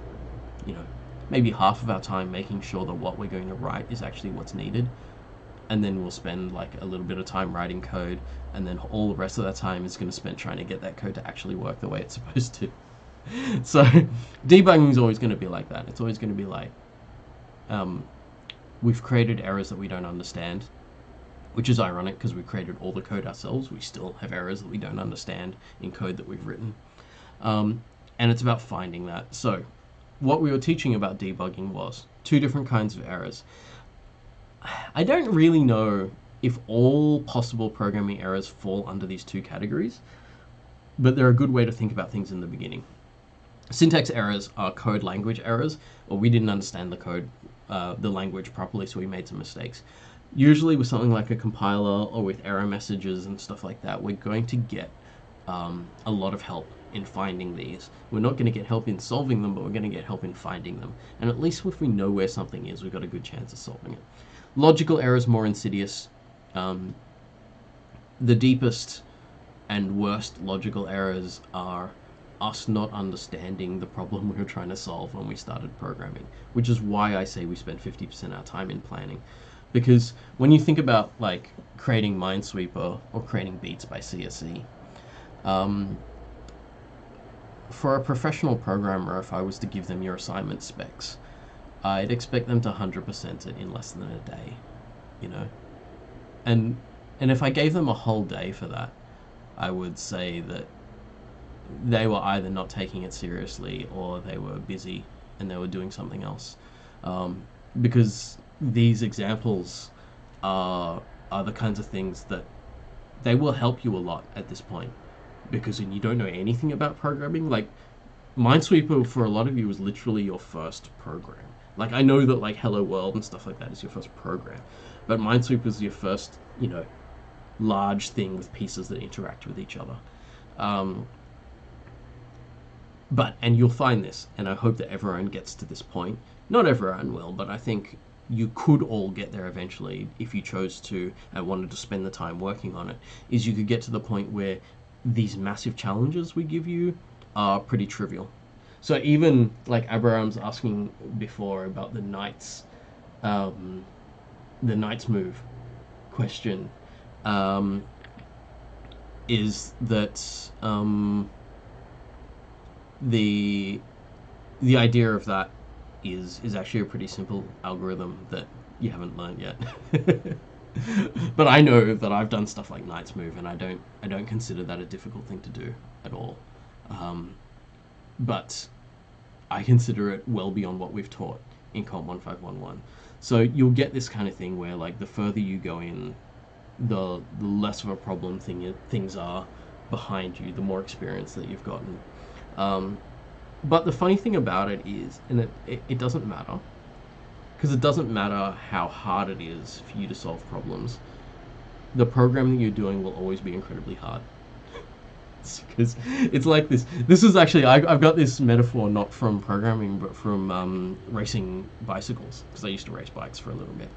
maybe half of our time making sure that what we're going to write is actually what's needed. And then we'll spend like a little bit of time writing code, and then all the rest of that time is going to spend trying to get that code to actually work the way it's supposed to. So debugging is always going to be like that. It's always going to be like, we've created errors that we don't understand, which is ironic because we created all the code ourselves. We still have errors that we don't understand in code that we've written. And it's about finding that. So what we were teaching about debugging was two different kinds of errors. I don't really know if all possible programming errors fall under these two categories, but they're a good way to think about things in the beginning. Syntax errors are code language errors, or we didn't understand the code, the language properly, so we made some mistakes. Usually with something like a compiler or with error messages and stuff like that, we're going to get a lot of help in finding these. We're not going to get help in solving them, but we're going to get help in finding them. And at least if we know where something is, we've got a good chance of solving it. Logical errors, more insidious. The deepest and worst logical errors are us not understanding the problem we were trying to solve when we started programming, which is why I say we spend 50% of our time in planning. Because when you think about like creating Minesweeper or creating beats by CSE, for a professional programmer, if I was to give them your assignment specs, I'd expect them to 100% it in less than a day, And if I gave them a whole day for that, I would say that they were either not taking it seriously or they were busy and they were doing something else. Because these examples are the kinds of things that they will help you a lot at this point. Because when you don't know anything about programming, like Minesweeper for a lot of you is literally your first program. Like I know that like Hello World and stuff like that is your first program, but Minesweeper is your first, large thing with pieces that interact with each other. And you'll find this, and I hope that everyone gets to this point. Not everyone will, but I think you could all get there eventually if you chose to and wanted to spend the time working on it, is you could get to the point where these massive challenges we give you are pretty trivial. So even like Abraham's asking before about the Knights move question, is that the idea of that is actually a pretty simple algorithm that you haven't learned yet. But I know that I've done stuff like Knight's Move, and I don't consider that a difficult thing to do at all. But I consider it well beyond what we've taught in COMP1511. So you'll get this kind of thing where like the further you go in, the less of a problem things are behind you, the more experience that you've gotten. But the funny thing about it is, and it doesn't matter, because it doesn't matter how hard it is for you to solve problems. The programming you're doing will always be incredibly hard. Because it's like this. This is actually, I've got this metaphor not from programming, but from racing bicycles, because I used to race bikes for a little bit.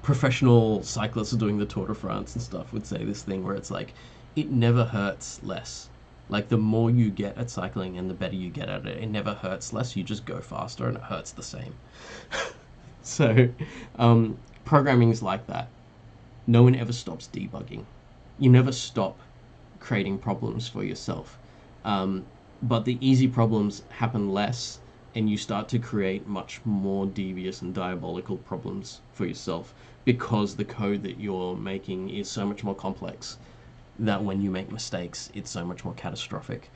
professional cyclists doing the Tour de France and stuff would say this thing where it's like, it never hurts less. Like, the more you get at cycling and the better you get at it, it never hurts less. You just go faster and it hurts the same. So, programming is like that. No one ever stops debugging. You never stop creating problems for yourself. But the easy problems happen less, and you start to create much more devious and diabolical problems for yourself because the code that you're making is so much more complex that when you make mistakes, it's so much more catastrophic.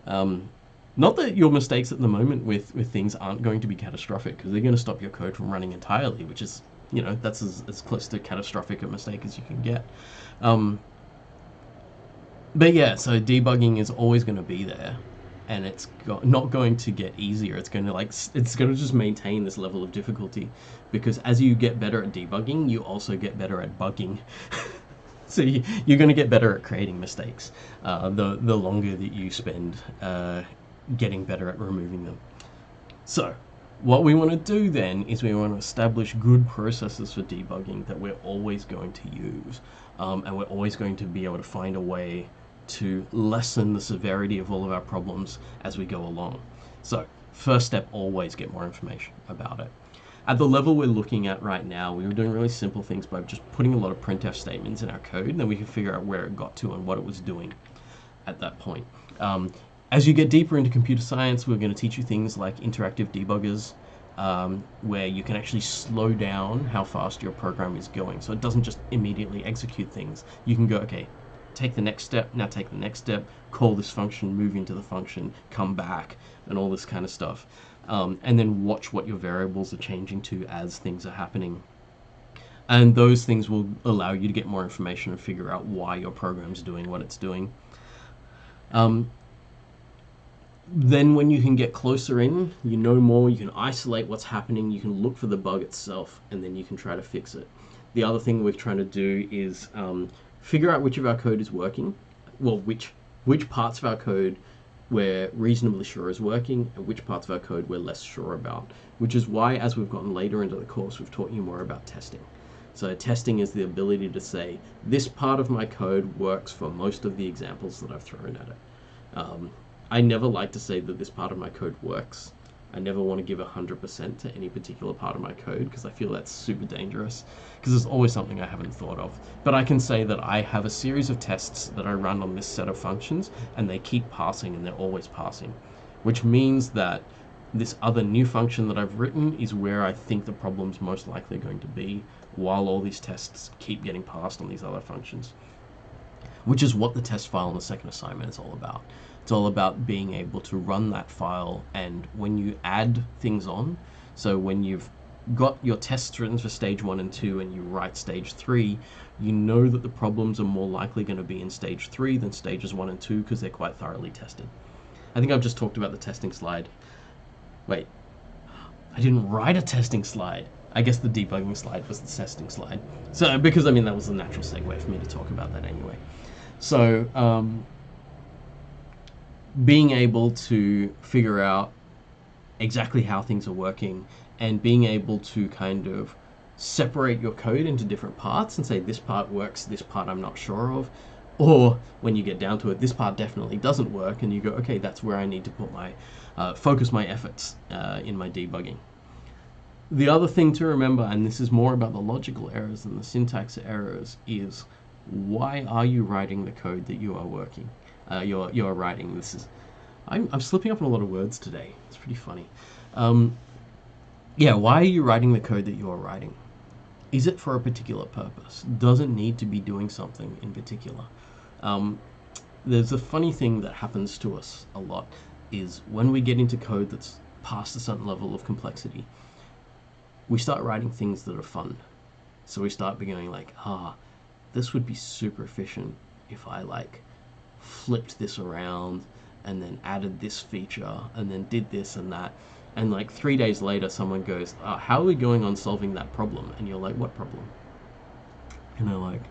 Not that your mistakes at the moment with things aren't going to be catastrophic, because they're going to stop your code from running entirely, which is, that's as close to catastrophic a mistake as you can get. But yeah, so debugging is always going to be there, and it's not going to get easier. It's going to just maintain this level of difficulty, because as you get better at debugging, you also get better at bugging. So you're going to get better at creating mistakes the longer that you spend getting better at removing them. So what we want to do then is we want to establish good processes for debugging that we're always going to use, and we're always going to be able to find a way to lessen the severity of all of our problems as we go along. So first step, always get more information about it. At the level we're looking at right now, we were doing really simple things by just putting a lot of printf statements in our code, and then we can figure out where it got to and what it was doing at that point. As you get deeper into computer science, we're going to teach you things like interactive debuggers, where you can actually slow down how fast your program is going, so it doesn't just immediately execute things. You can go, okay, take the next step, now take the next step, call this function, move into the function, come back, and all this kind of stuff. And then watch what your variables are changing to as things are happening. And those things will allow you to get more information and figure out why your program's doing what it's doing. Then when you can get closer in, you know more, you can isolate what's happening, you can look for the bug itself, and then you can try to fix it. The other thing we're trying to do is figure out which of our code is working, well, which parts of our code we're reasonably sure is working, and which parts of our code we're less sure about, which is why as we've gotten later into the course, we've taught you more about testing. So testing is the ability to say, this part of my code works for most of the examples that I've thrown at it. I never like to say that this part of my code works. I never want to give 100% to any particular part of my code, because I feel that's super dangerous, because there's always something I haven't thought of. But I can say that I have a series of tests that I run on this set of functions, and they keep passing, and they're always passing, which means that this other new function that I've written is where I think the problem's most likely going to be, while all these tests keep getting passed on these other functions, which is what the test file in the second assignment is all about. It's all about being able to run that file, and when you add things on, so when you've got your tests written for stage 1 and 2 and you write stage 3, you know that the problems are more likely going to be in stage 3 than stages 1 and 2, because they're quite thoroughly tested. I think I've just talked about the testing slide. Wait, I didn't write a testing slide. I guess the debugging slide was the testing slide. So, because I mean, that was a natural segue for me to talk about that anyway. So, being able to figure out exactly how things are working, and being able to kind of separate your code into different parts and say, this part works, this part I'm not sure of, or when you get down to it, this part definitely doesn't work, and you go, okay, that's where I need to put my focus my efforts in my debugging. The other thing to remember, and this is more about the logical errors than the syntax errors, is why are you writing the code that you are working? You're writing. This is, I'm slipping up on a lot of words today. It's pretty funny. Yeah, why are you writing the code that you're writing? Is it for a particular purpose? Does it need to be doing something in particular? There's a funny thing that happens to us a lot, is when we get into code that's past a certain level of complexity, we start writing things that are fun. So we start beginning like, this would be super efficient if I flipped this around and then added this feature and then did this and that, and 3 days later someone goes, how are we going on solving that problem? And you're like, what problem? And they're like,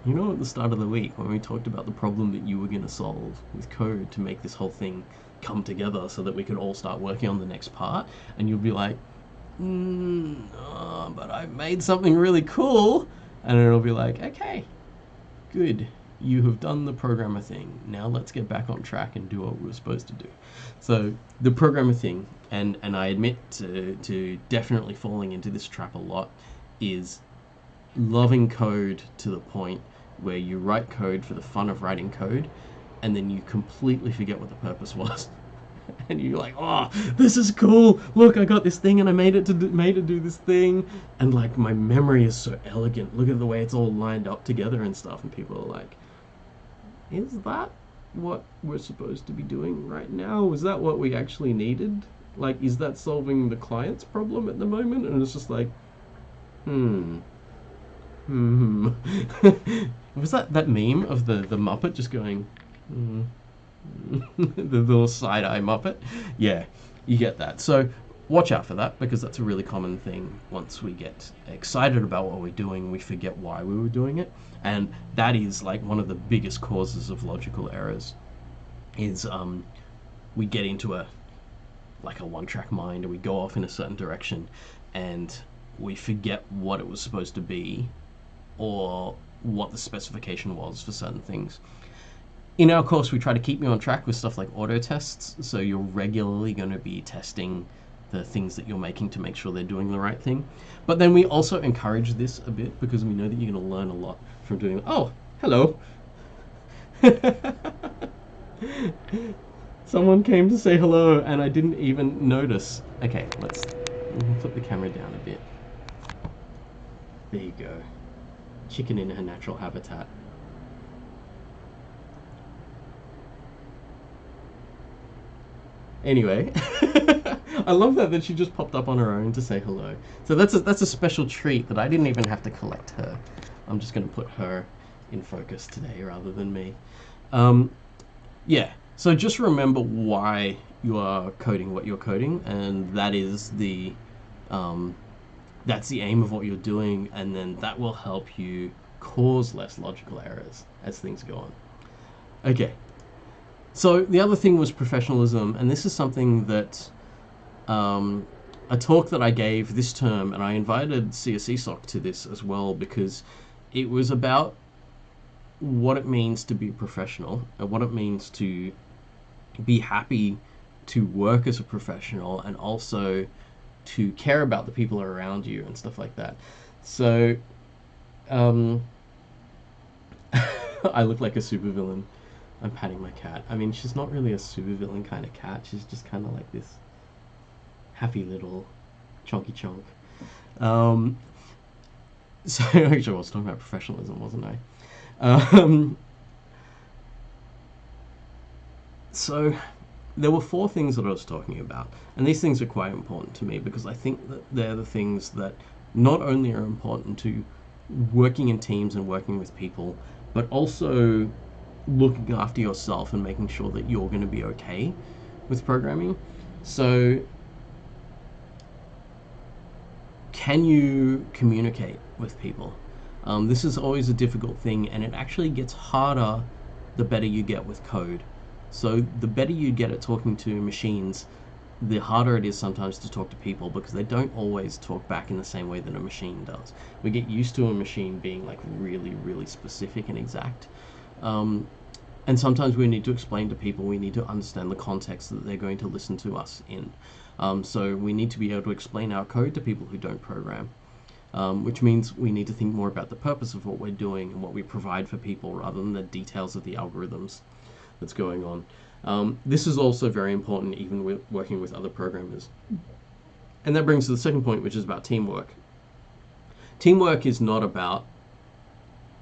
at the start of the week when we talked about the problem that you were going to solve with code to make this whole thing come together so that we could all start working on the next part, and you'll be like, I'm but I've made something really cool. And it'll be like, okay, good. You have done the programmer thing. Now let's get back on track and do what we were supposed to do. So the programmer thing, and I admit to definitely falling into this trap a lot, is loving code to the point where you write code for the fun of writing code, and then you completely forget what the purpose was. And you're like, oh, this is cool. Look, I got this thing and I made it do this thing. And like, my memory is so elegant. Look at the way it's all lined up together and stuff. And people are like, is that what we're supposed to be doing right now? Is that what we actually needed? Like, is that solving the client's problem at the moment? And it's just like, Was that meme of the Muppet just going, the little side-eye Muppet? Yeah, you get that. So watch out for that, because that's a really common thing. Once we get excited about what we're doing, we forget why we were doing it. And that is like one of the biggest causes of logical errors, is we get into a one-track mind, or we go off in a certain direction and we forget what it was supposed to be, or what the specification was for certain things. In our course, we try to keep you on track with stuff like auto tests, so you're regularly going to be testing the things that you're making to make sure they're doing the right thing. But then we also encourage this a bit, because we know that you're going to learn a lot from doing it. Oh, hello. Someone came to say hello and I didn't even notice. Okay, let's flip the camera down a bit. There you go. Chicken in her natural habitat. Anyway, I love that she just popped up on her own to say hello. So that's a special treat that I didn't even have to collect her. I'm just going to put her in focus today rather than me. Yeah, so just remember why you are coding what you're coding, and that is that's the aim of what you're doing, and then that will help you cause less logical errors as things go on. Okay. So the other thing was professionalism, and this is something that a talk that I gave this term, and I invited CSESOC to this as well, because it was about what it means to be professional, and what it means to be happy to work as a professional, and also to care about the people around you and stuff like that. So I look like a supervillain. I'm patting my cat. I mean, she's not really a supervillain kind of cat. She's just kind of like this happy little chonky chonk. So actually I was talking about professionalism, wasn't I? So there were 4 things that I was talking about, and these things are quite important to me, because I think that they're the things that not only are important to working in teams and working with people, but also looking after yourself and making sure that you're going to be okay with programming. So can you communicate with people? This is always a difficult thing, and it actually gets harder the better you get with code. So the better you get at talking to machines, the harder it is sometimes to talk to people, because they don't always talk back in the same way that a machine does. We get used to a machine being like really, really specific and exact. And sometimes we need to explain to people, we need to understand the context that they're going to listen to us in. So we need to be able to explain our code to people who don't program, which means we need to think more about the purpose of what we're doing and what we provide for people, rather than the details of the algorithms that's going on. This is also very important even with working with other programmers. And that brings to the second point, which is about teamwork. Teamwork is not about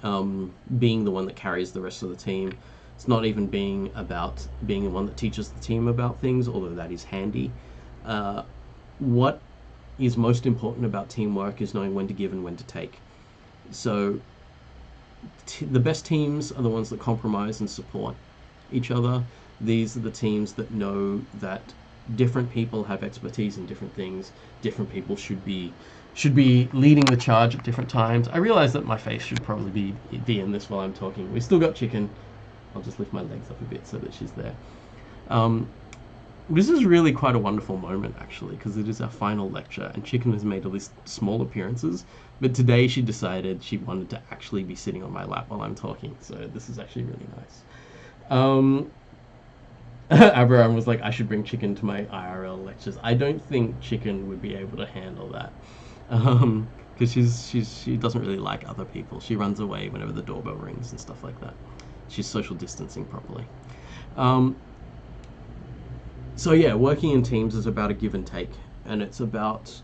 being the one that carries the rest of the team. It's not even being about being the one that teaches the team about things, although that is handy. What is most important about teamwork is knowing when to give and when to take. So the best teams are the ones that compromise and support each other. These are the teams that know that different people have expertise in different things. Different people should be leading the charge at different times. I realize that my face should probably be in this while I'm talking. We've still got Chicken. I'll just lift my legs up a bit so that she's there. This is really quite a wonderful moment, actually, because it is our final lecture, and Chicken has made all these small appearances. But today she decided she wanted to actually be sitting on my lap while I'm talking, so this is actually really nice. Um, Abraham was like, I should bring Chicken to my IRL lectures. I don't think Chicken would be able to handle that, because she doesn't really like other people. She runs away whenever the doorbell rings and stuff like that. She's social distancing properly. Um, So yeah, working in teams is about a give and take, and it's about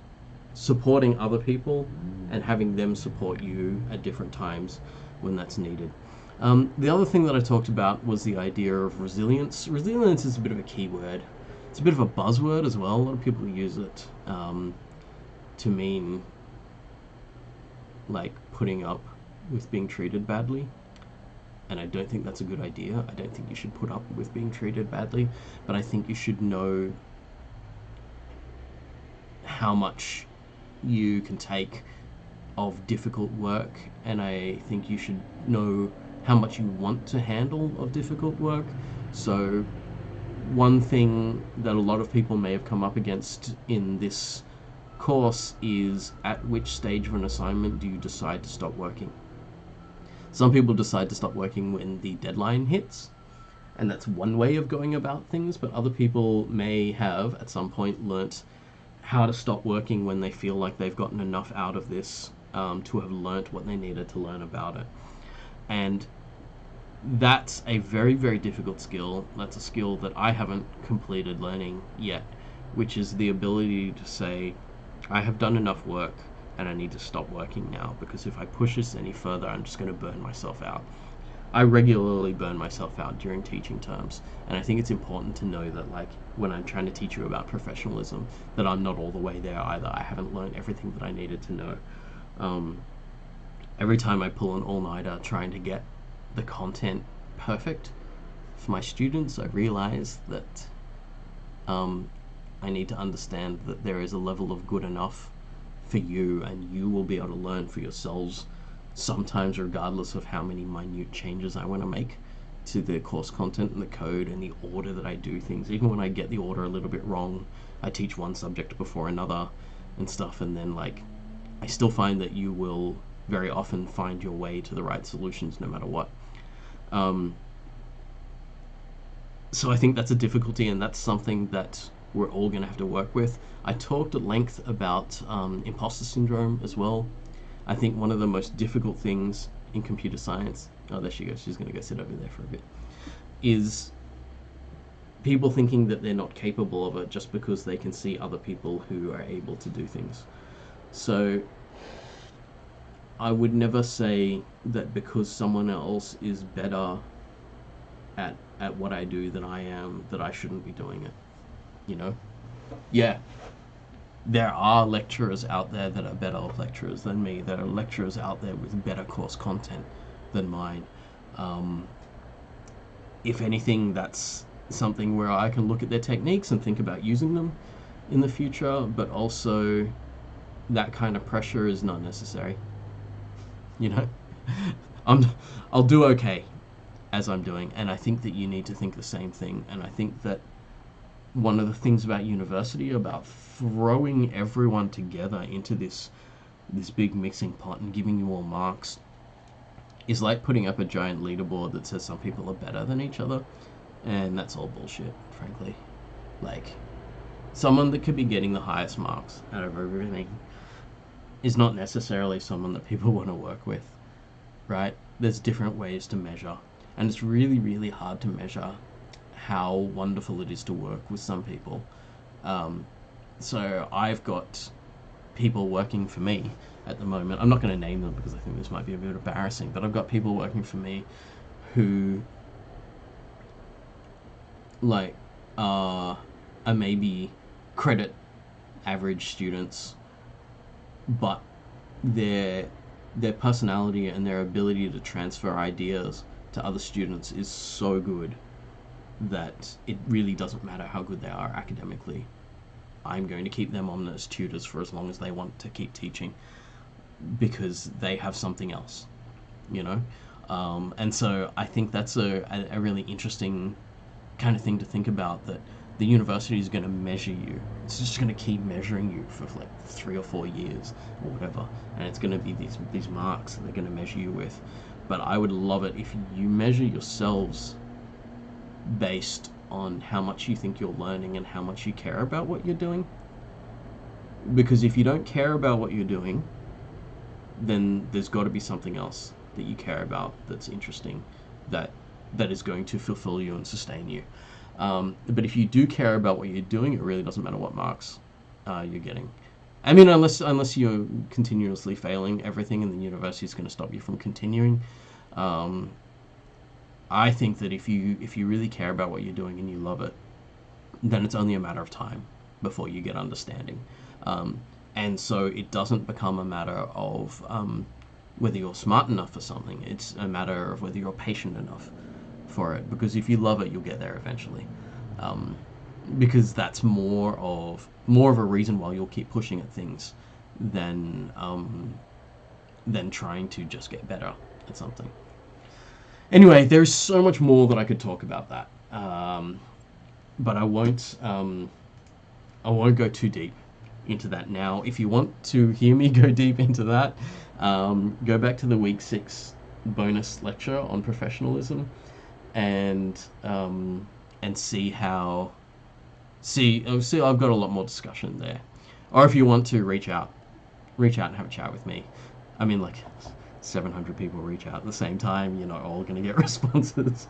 supporting other people and having them support you at different times when that's needed. The other thing that I talked about was the idea of resilience. Resilience is a bit of a key word. It's a bit of a buzzword as well. A lot of people use it to mean like putting up with being treated badly. And I don't think that's a good idea. I don't think you should put up with being treated badly, but I think you should know how much you can take of difficult work, and I think you should know how much you want to handle of difficult work. So one thing that a lot of people may have come up against in this course is, at which stage of an assignment do you decide to stop working? Some people decide to stop working when the deadline hits, and that's one way of going about things, but other people may have at some point learnt how to stop working when they feel like they've gotten enough out of this to have learnt what they needed to learn about it. And that's a very, very difficult skill. That's a skill that I haven't completed learning yet, which is the ability to say, I have done enough work and I need to stop working now, because if I push this any further, I'm just going to burn myself out. I regularly burn myself out during teaching terms, and I think it's important to know that, like, when I'm trying to teach you about professionalism, that I'm not all the way there either. I haven't learned everything that I needed to know. Every time I pull an all-nighter trying to get the content perfect for my students, I realize that I need to understand that there is a level of good enough for you, and you will be able to learn for yourselves, sometimes regardless of how many minute changes I want to make to the course content and the code and the order that I do things. Even when I get the order a little bit wrong, I teach one subject before another and stuff, and then like I still find that you will very often find your way to the right solutions no matter what. So I think that's a difficulty, and that's something that we're all going to have to work with. I talked at length about imposter syndrome as well. I think one of the most difficult things in computer science, oh, there she goes, she's going to go sit over there for a bit, is people thinking that they're not capable of it just because they can see other people who are able to do things. So I would never say that because someone else is better at what I do than I am, that I shouldn't be doing it. You know? Yeah. There are lecturers out there that are better lecturers than me. There are lecturers out there with better course content than mine. If anything, that's something where I can look at their techniques and think about using them in the future, but also that kind of pressure is not necessary. You know? I'll do okay as I'm doing, and I think that you need to think the same thing. And I think that one of the things about university, about throwing everyone together into this big mixing pot and giving you all marks, is like putting up a giant leaderboard that says some people are better than each other, and that's all bullshit, frankly. Like, someone that could be getting the highest marks out of everything is not necessarily someone that people want to work with, right? There's different ways to measure, and it's really, really hard to measure how wonderful it is to work with some people. So I've got people working for me at the moment. I'm not going to name them because I think this might be a bit embarrassing, but I've got people working for me who like are maybe credit average students, but their personality and their ability to transfer ideas to other students is so good that it really doesn't matter how good they are academically. I'm going to keep them on as tutors for as long as they want to keep teaching, because they have something else, you know? And so I think that's a really interesting kind of thing to think about, that the university is going to measure you. It's just going to keep measuring you for like 3 or 4 years or whatever, and it's going to be these marks that they're going to measure you with. But I would love it if you measure yourselves based on how much you think you're learning and how much you care about what you're doing. Because if you don't care about what you're doing, then there's got to be something else that you care about that's interesting, that is going to fulfill you and sustain you. But if you do care about what you're doing, it really doesn't matter what marks you're getting. I mean, unless you're continuously failing everything and the university is going to stop you from continuing. I think that if you really care about what you're doing and you love it, then it's only a matter of time before you get understanding. And so it doesn't become a matter of whether you're smart enough for something. It's a matter of whether you're patient enough for it. Because if you love it, you'll get there eventually. Because that's more of a reason why you'll keep pushing at things than trying to just get better at something. Anyway, there's so much more that I could talk about that, but I won't go too deep into that now. If you want to hear me go deep into that, go back to the week 6 bonus lecture on professionalism, and see how. See, I've got a lot more discussion there. Or if you want to reach out and have a chat with me. I mean, like 700 people reach out at the same time. You're not all going to get responses.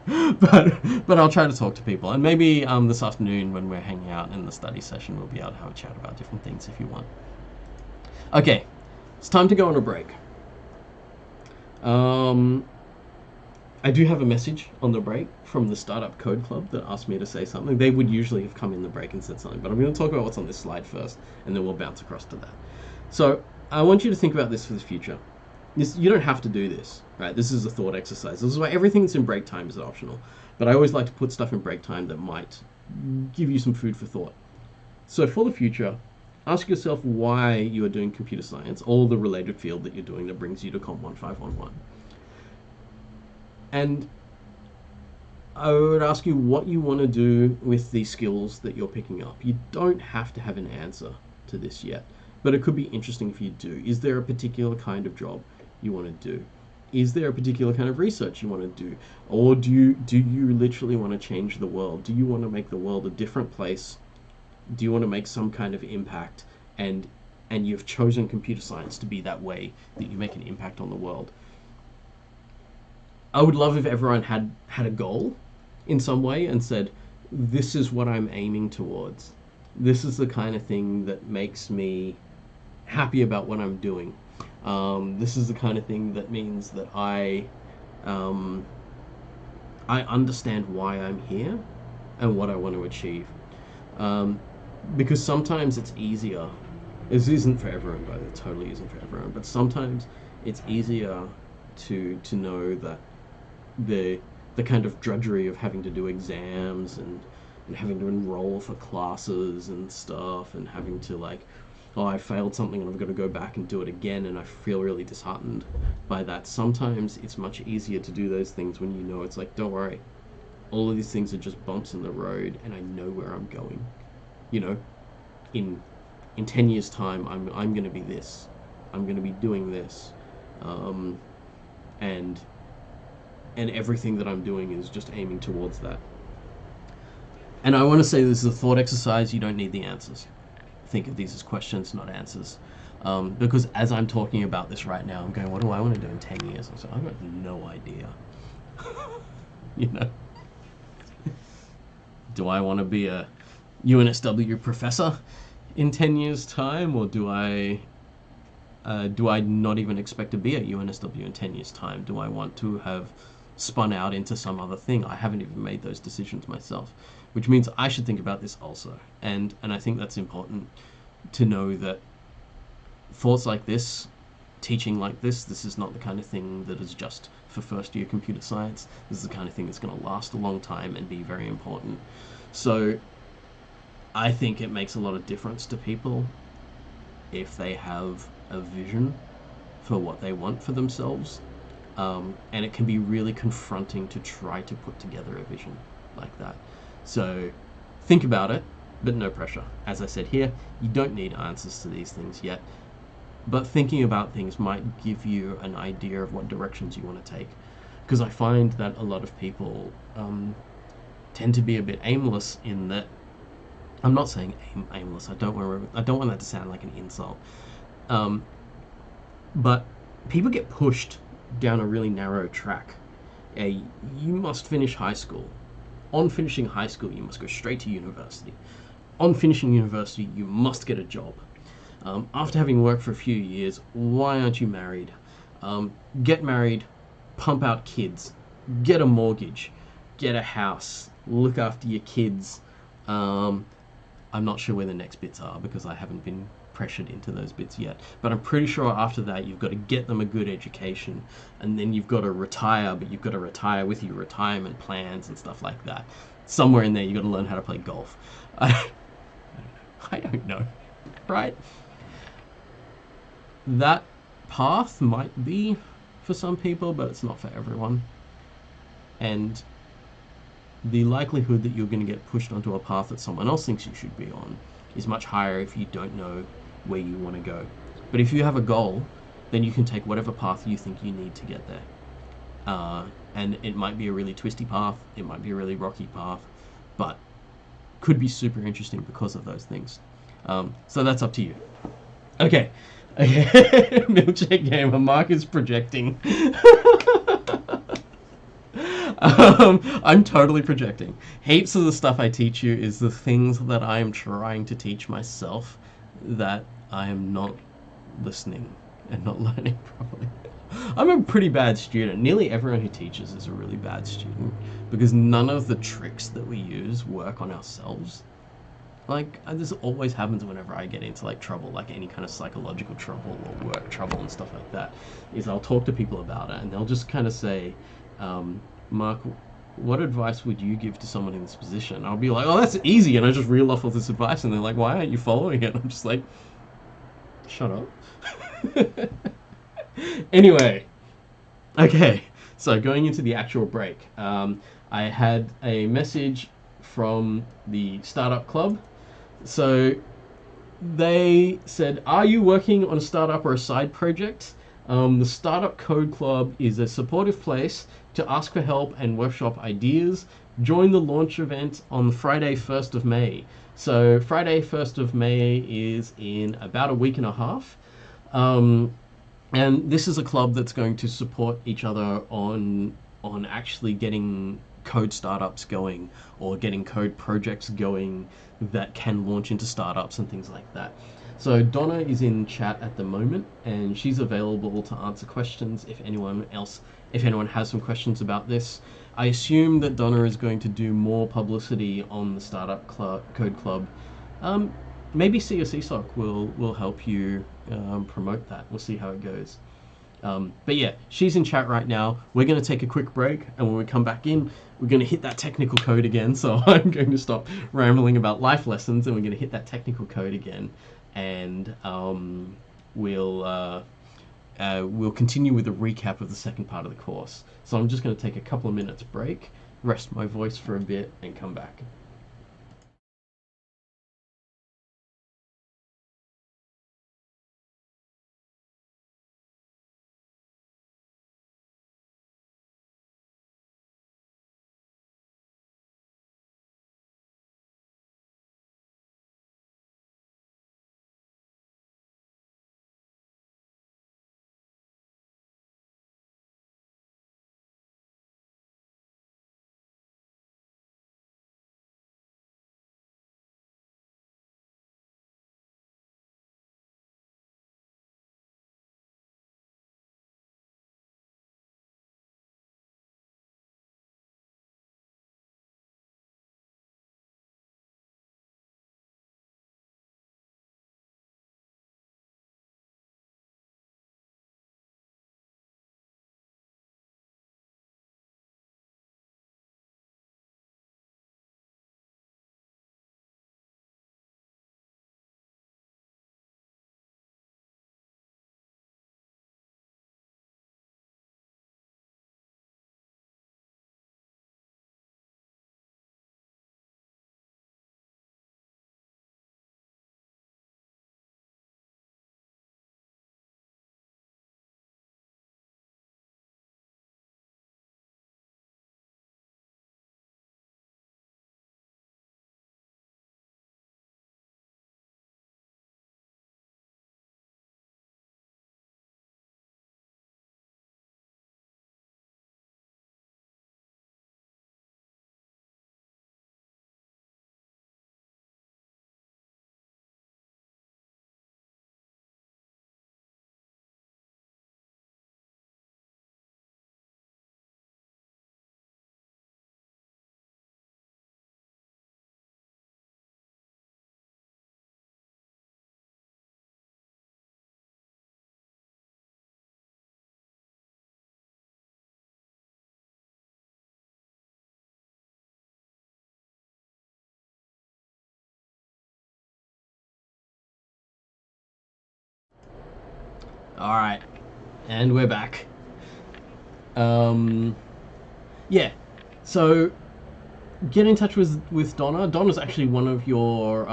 but I'll try to talk to people, and maybe this afternoon when we're hanging out in the study session, we'll be able to have a chat about different things if you want. Okay, it's time to go on a break. I do have a message on the break from the Startup Code Club that asked me to say something. They would usually have come in the break and said something, but I'm going to talk about what's on this slide first, and then we'll bounce across to that. So I want you to think about this for the future. You don't have to do this, right? This is a thought exercise. This is why everything that's in break time is optional. But I always like to put stuff in break time that might give you some food for thought. So for the future, ask yourself why you are doing computer science, or the related field that you're doing that brings you to COMP1511. And I would ask you what you want to do with these skills that you're picking up. You don't have to have an answer to this yet, but it could be interesting if you do. Is there a particular kind of job you want to do? Is there a particular kind of research you want to do? Or do you literally want to change the world? Do you want to make the world a different place? Do you want to make some kind of impact? And you've chosen computer science to be that way, that you make an impact on the world. I would love if everyone had a goal in some way and said, this is what I'm aiming towards. This is the kind of thing that makes me happy about what I'm doing. This is the kind of thing that means that I understand why I'm here and what I want to achieve. Because sometimes it's easier. This isn't for everyone, but it totally isn't for everyone. But sometimes it's easier to know that the kind of drudgery of having to do exams and having to enroll for classes and stuff, and having to like, oh, I failed something and I've got to go back and do it again, and I feel really disheartened by that. Sometimes it's much easier to do those things when you know it's like, don't worry, all of these things are just bumps in the road, and I know where I'm going. You know, in 10 years' time, I'm going to be this. I'm going to be doing this, and everything that I'm doing is just aiming towards that. And I want to say this is a thought exercise. You don't need the answers. Think of these as questions, not answers. Because as I'm talking about this right now, I'm going, what do I want to do in 10 years? And so I've got no idea. You know? Do I want to be a UNSW professor in 10 years' time? Or do I not even expect to be at UNSW in 10 years' time? Do I want to have spun out into some other thing? I haven't even made those decisions myself, which means I should think about this also. And I think that's important to know, that thoughts like this, teaching like this is not the kind of thing that is just for first year computer science. This is the kind of thing that's going to last a long time and be very important. So I think it makes a lot of difference to people if they have a vision for what they want for themselves. And it can be really confronting to try to put together a vision like that. So Think about it, but no pressure. As I said here, you don't need answers to these things yet, but thinking about things might give you an idea of what directions you want to take. Because I find that a lot of people tend to be a bit aimless in that. I'm not saying aimless. I don't want that to sound like an insult. Um, but people get pushed down a really narrow track. You must finish high school. On finishing high school, you must go straight to university. On finishing university, you must get a job. After having worked for a few years, why aren't you married? Get married, pump out kids, get a mortgage, get a house, look after your kids. I'm not sure where the next bits are because I haven't been pressured into those bits yet. But I'm pretty sure after that you've got to get them a good education, and then you've got to retire, but you've got to retire with your retirement plans and stuff like that. Somewhere in there you've got to learn how to play golf. I don't know, right? That path might be for some people, but it's not for everyone. And the likelihood that you're going to get pushed onto a path that someone else thinks you should be on is much higher if you don't know where you want to go. But if you have a goal, then you can take whatever path you think you need to get there. And it might be a really twisty path, it might be a really rocky path, but could be super interesting because of those things. So that's up to you. Okay. Milkshake Gamer, Mark is projecting. I'm totally projecting. Heaps of the stuff I teach you is the things that I am trying to teach myself that I am not listening and not learning properly. I'm a pretty bad student. Nearly everyone who teaches is a really bad student because none of the tricks that we use work on ourselves. Like, this always happens whenever I get into like trouble, like any kind of psychological trouble or work trouble and stuff like that, is I'll talk to people about it and they'll just kind of say, Mark, what advice would you give to someone in this position? And I'll be like, oh, that's easy, and I just reel off all this advice, and they're like, why aren't you following it? I'm just like, shut up. Anyway, okay, so going into the actual break, I had a message from the startup club. So they said, are you working on a startup or a side project? The Startup Code Club is a supportive place to ask for help and workshop ideas. Join the launch event on Friday, 1st of May. So Friday, 1st of May is in about a week and a half. And this is a club that's going to support each other on actually getting code startups going or getting code projects going that can launch into startups and things like that. So Donna is in chat at the moment and she's available to answer questions if anyone has some questions about this. I assume that Donna is going to do more publicity on the Startup Code Club. Maybe CSESOC will help you promote that. We'll see how it goes. But yeah, she's in chat right now. We're going to take a quick break, and when we come back in, we're going to hit that technical code again. So I'm going to stop rambling about life lessons, and we're going to hit that technical code again, and we'll continue with a recap of the second part of the course. So I'm just going to take a couple of minutes break, rest my voice for a bit, and come back. All right, and we're back. Yeah, so get in touch with Donna. Donna's actually one of your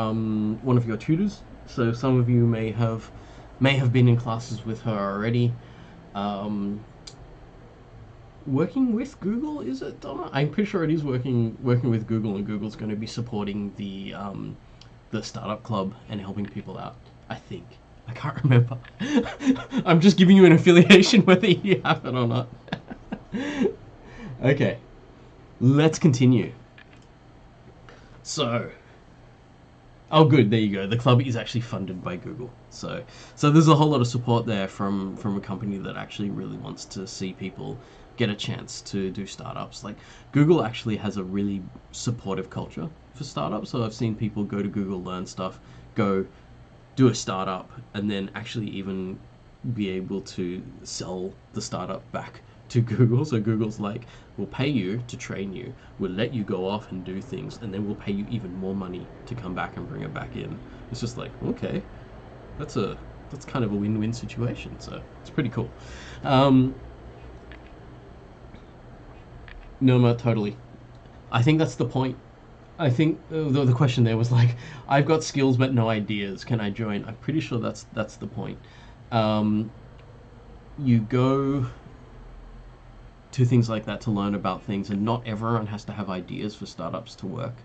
tutors, so some of you may have been in classes with her already. Working with Google, is it, Donna? I'm pretty sure it is working with Google, and Google's going to be supporting the startup club and helping people out. I think. I can't remember. I'm just giving you an affiliation whether you have it or not. Okay, let's continue. So, oh good, there you go. The club is actually funded by Google. So there's a whole lot of support there from a company that actually really wants to see people get a chance to do startups. Like, Google actually has a really supportive culture for startups. So I've seen people go to Google, learn stuff, go do a startup, and then actually even be able to sell the startup back to Google. So Google's like, we'll pay you to train you, we'll let you go off and do things, and then we'll pay you even more money to come back and bring it back in. It's just like, okay, that's kind of a win-win situation. So it's pretty cool. No, totally. I think that's the point. I think the question there was like, I've got skills but no ideas. Can I join? I'm pretty sure that's the point. You go to things like that to learn about things, and not everyone has to have ideas for startups to work.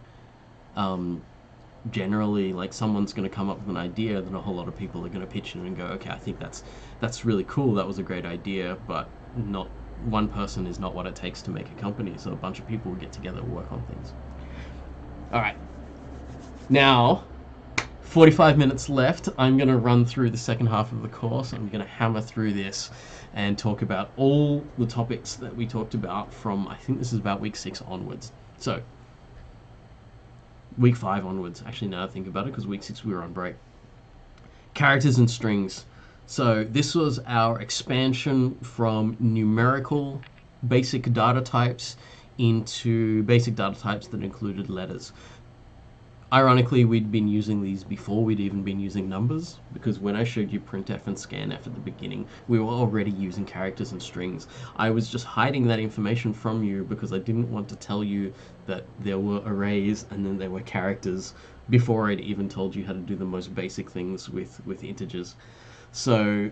Generally, like, someone's going to come up with an idea, then a whole lot of people are going to pitch in and go, okay, I think that's really cool. That was a great idea, but not one person is not what it takes to make a company. So a bunch of people will get together and work on things. All right. Now, 45 minutes left. I'm going to run through the second half of the course. I'm going to hammer through this and talk about all the topics that we talked about from, I think this is about week 6 onwards. So, week 5 onwards. Actually, now I think about it, because week 6 we were on break. Characters and strings. So this was our expansion from numerical basic data types into basic data types that included letters. Ironically, we'd been using these before we'd even been using numbers, because when I showed you printf and scanf at the beginning, we were already using characters and strings. I was just hiding that information from you because I didn't want to tell you that there were arrays and then there were characters before I'd even told you how to do the most basic things with integers. So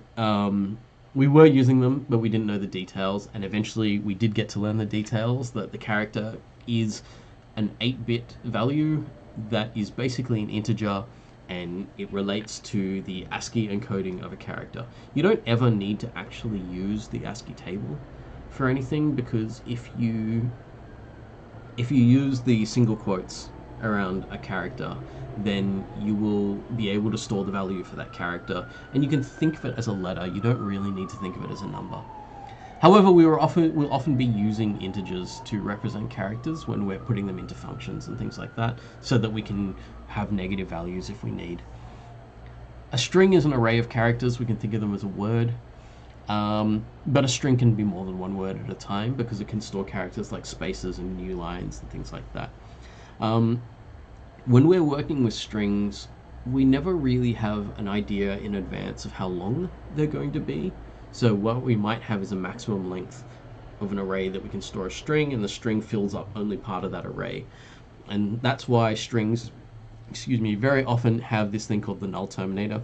we were using them, but we didn't know the details, and eventually we did get to learn the details, that the character is an 8-bit value that is basically an integer, and it relates to the ASCII encoding of a character. You don't ever need to actually use the ASCII table for anything, because if you use the single quotes around a character, then you will be able to store the value for that character, and you can think of it as a letter. You don't really need to think of it as a number. However, we'll often be using integers to represent characters when we're putting them into functions and things like that, so that we can have negative values if we need. A string is an array of characters. We can think of them as a word, but a string can be more than one word at a time, because it can store characters like spaces and new lines and things like that. When we're working with strings, we never really have an idea in advance of how long they're going to be. So what we might have is a maximum length of an array that we can store a string, and the string fills up only part of that array. And that's why strings, very often have this thing called the null terminator,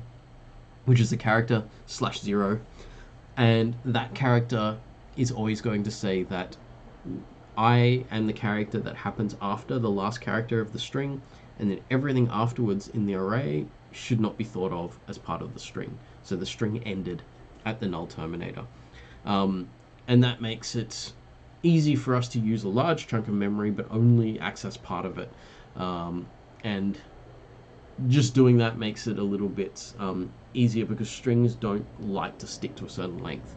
which is a character /0. And that character is always going to say that I am the character that happens after the last character of the string, and then everything afterwards in the array should not be thought of as part of the string. So the string ended at the null terminator. And that makes it easy for us to use a large chunk of memory but only access part of it. And just doing that makes it a little bit easier, because strings don't like to stick to a certain length.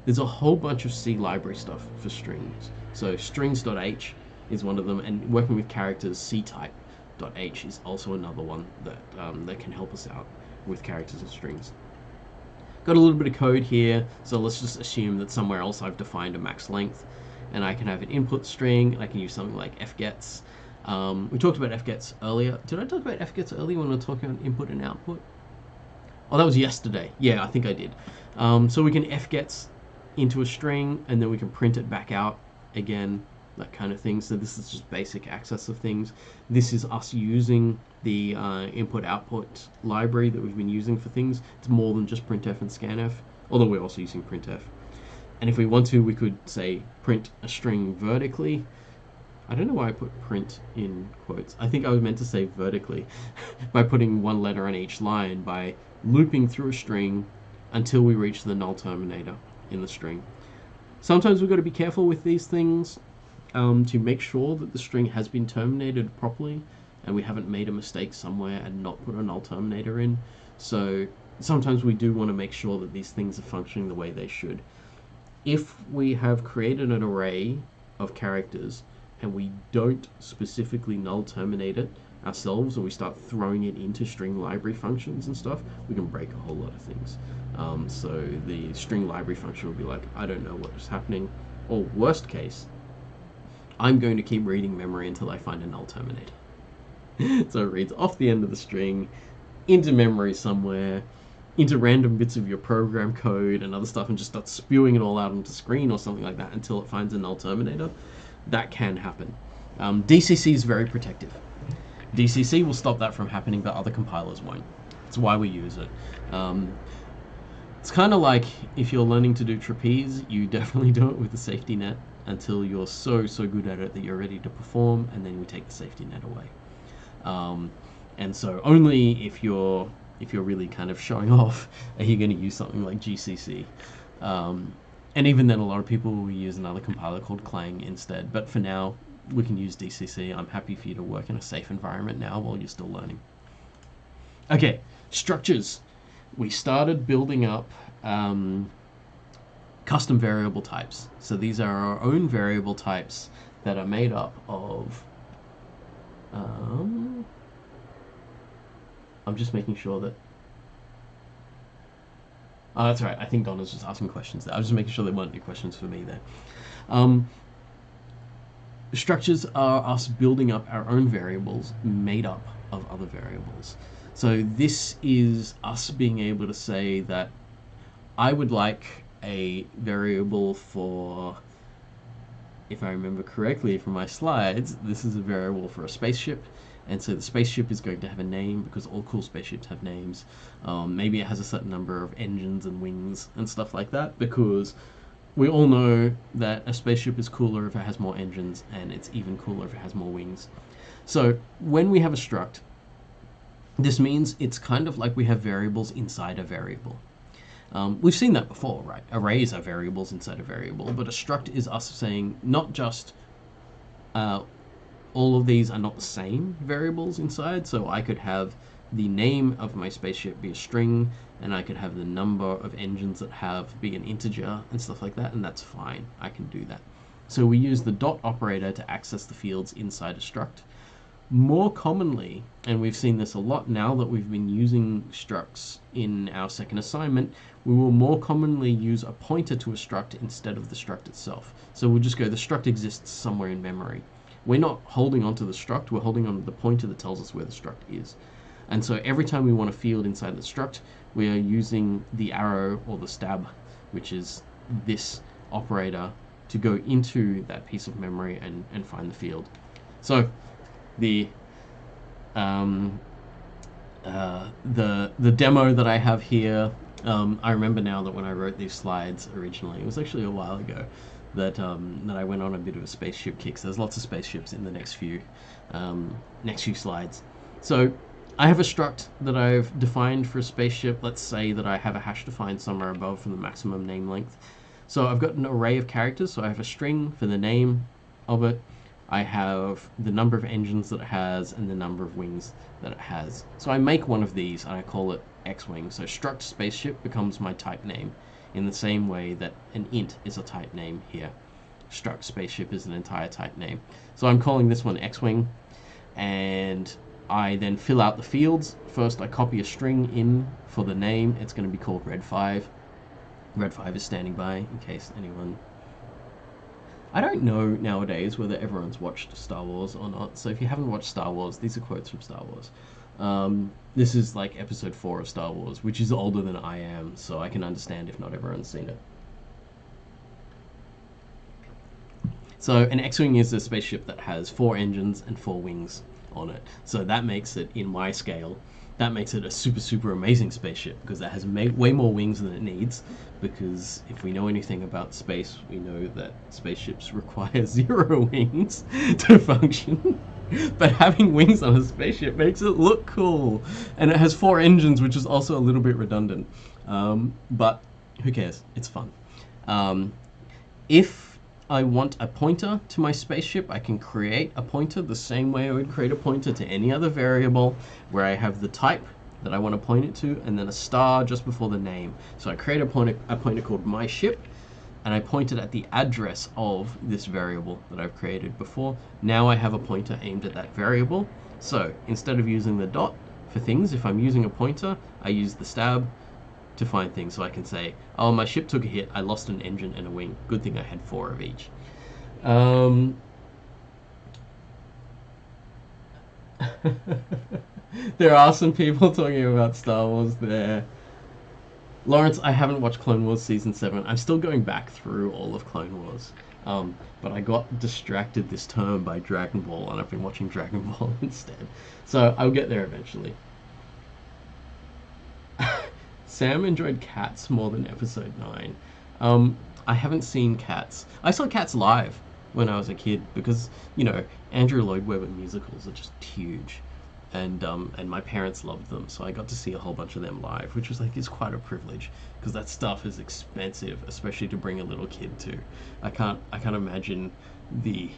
There's a whole bunch of C library stuff for strings. So strings.h is one of them, and working with characters, ctype.h is also another one that can help us out with characters and strings. Got a little bit of code here, so let's just assume that somewhere else I've defined a max length, and I can have an input string, and I can use something like fgets. We talked about fgets earlier. Did I talk about fgets earlier when we were talking about input and output? Oh, that was yesterday. Yeah, I think I did. So we can fgets into a string, and then we can print it back out again, that kind of thing. So this is just basic access of things. This is us using the input-output library that we've been using for things. It's more than just printf and scanf, although we're also using printf. And if we want to, we could say print a string vertically. I don't know why I put print in quotes. I think I was meant to say vertically by putting one letter on each line, by looping through a string until we reach the null terminator in the string. Sometimes we've got to be careful with these things to make sure that the string has been terminated properly and we haven't made a mistake somewhere and not put a null terminator in. So sometimes we do want to make sure that these things are functioning the way they should. If we have created an array of characters and we don't specifically null terminate it ourselves, or we start throwing it into string library functions and stuff, we can break a whole lot of things. So the string library function will be like, I don't know what is happening, or worst case, I'm going to keep reading memory until I find a null terminator. So it reads off the end of the string into memory somewhere, into random bits of your program code and other stuff, and just starts spewing it all out onto screen or something like that until it finds a null terminator. That can happen. DCC is very protective. DCC will stop that from happening, but other compilers won't. That's why we use it. It's kind of like if you're learning to do trapeze, you definitely do it with a safety net until you're so good at it that you're ready to perform, and then we take the safety net away. And so only if you're really kind of showing off are you going to use something like GCC. And even then, a lot of people will use another compiler called Clang instead. But for now, we can use DCC. I'm happy for you to work in a safe environment now while you're still learning. Okay, structures. We started building up custom variable types. So these are our own variable types that are made up of... I'm just making sure that... Oh, that's right. I think Donna's just asking questions there. I was just making sure there weren't any questions for me there. Structures are us building up our own variables made up of other variables. So this is us being able to say that I would like a variable for, if I remember correctly from my slides, this is a variable for a spaceship. And so the spaceship is going to have a name because all cool spaceships have names. Maybe it has a certain number of engines and wings and stuff like that, because we all know that a spaceship is cooler if it has more engines, and it's even cooler if it has more wings. So when we have a struct, this means it's kind of like we have variables inside a variable. We've seen that before, right? Arrays are variables inside a variable, but a struct is us saying not just all of these are not the same variables inside. So I could have the name of my spaceship be a string, and I could have the number of engines that have be an integer and stuff like that, and that's fine. I can do that. So we use the dot operator to access the fields inside a struct. More commonly, and we've seen this a lot now that we've been using structs in our second assignment, we will more commonly use a pointer to a struct instead of the struct itself. So we'll just go, the struct exists somewhere in memory. We're not holding onto the struct, we're holding on to the pointer that tells us where the struct is. And so every time we want a field inside the struct, we are using the arrow or the stab, which is this operator, to go into that piece of memory and find the field. So the demo that I have here, I remember now that when I wrote these slides originally, it was actually a while ago, that I went on a bit of a spaceship kick. So there's lots of spaceships in the next few slides. So I have a struct that I've defined for a spaceship. Let's say that I have a hash defined somewhere above for the maximum name length. So I've got an array of characters. So I have a string for the name of it. I have the number of engines that it has and the number of wings that it has. So I make one of these and I call it X-Wing. So struct spaceship becomes my type name, in the same way that an int is a type name here. Struct spaceship is an entire type name. So I'm calling this one X-Wing, and I then fill out the fields. First I copy a string in for the name. It's going to be called Red5. Red5 is standing by in case anyone... I don't know nowadays whether everyone's watched Star Wars or not, so if you haven't watched Star Wars, these are quotes from Star Wars. This is like episode 4 of Star Wars, which is older than I am, so I can understand if not everyone's seen it. So an X-Wing is a spaceship that has 4 engines and 4 wings on it. So that makes it, in my scale, that makes it a super amazing spaceship, because that has way more wings than it needs, because if we know anything about space, we know that spaceships require 0 wings to function. But having wings on a spaceship makes it look cool. And it has 4 engines, which is also a little bit redundant. But who cares? It's fun. If I want a pointer to my spaceship, I can create a pointer the same way I would create a pointer to any other variable, where I have the type that I want to point it to, and then a star just before the name. So I create a pointer called my ship, and I point it at the address of this variable that I've created before. Now I have a pointer aimed at that variable. So instead of using the dot for things, if I'm using a pointer, I use the stab to find things. So I can say, oh, my ship took a hit, I lost an engine and a wing. Good thing I had 4 of each. There are some people talking about Star Wars there. Lawrence, I haven't watched Clone Wars Season 7. I'm still going back through all of Clone Wars. But I got distracted this term by Dragon Ball, and I've been watching Dragon Ball instead. So I'll get there eventually. Sam enjoyed Cats more than Episode 9. I haven't seen Cats. I saw Cats live when I was a kid, because, you know, Andrew Lloyd Webber musicals are just huge. And my parents loved them, so I got to see a whole bunch of them live, which was like, is quite a privilege, because that stuff is expensive, especially to bring a little kid to. I can't imagine the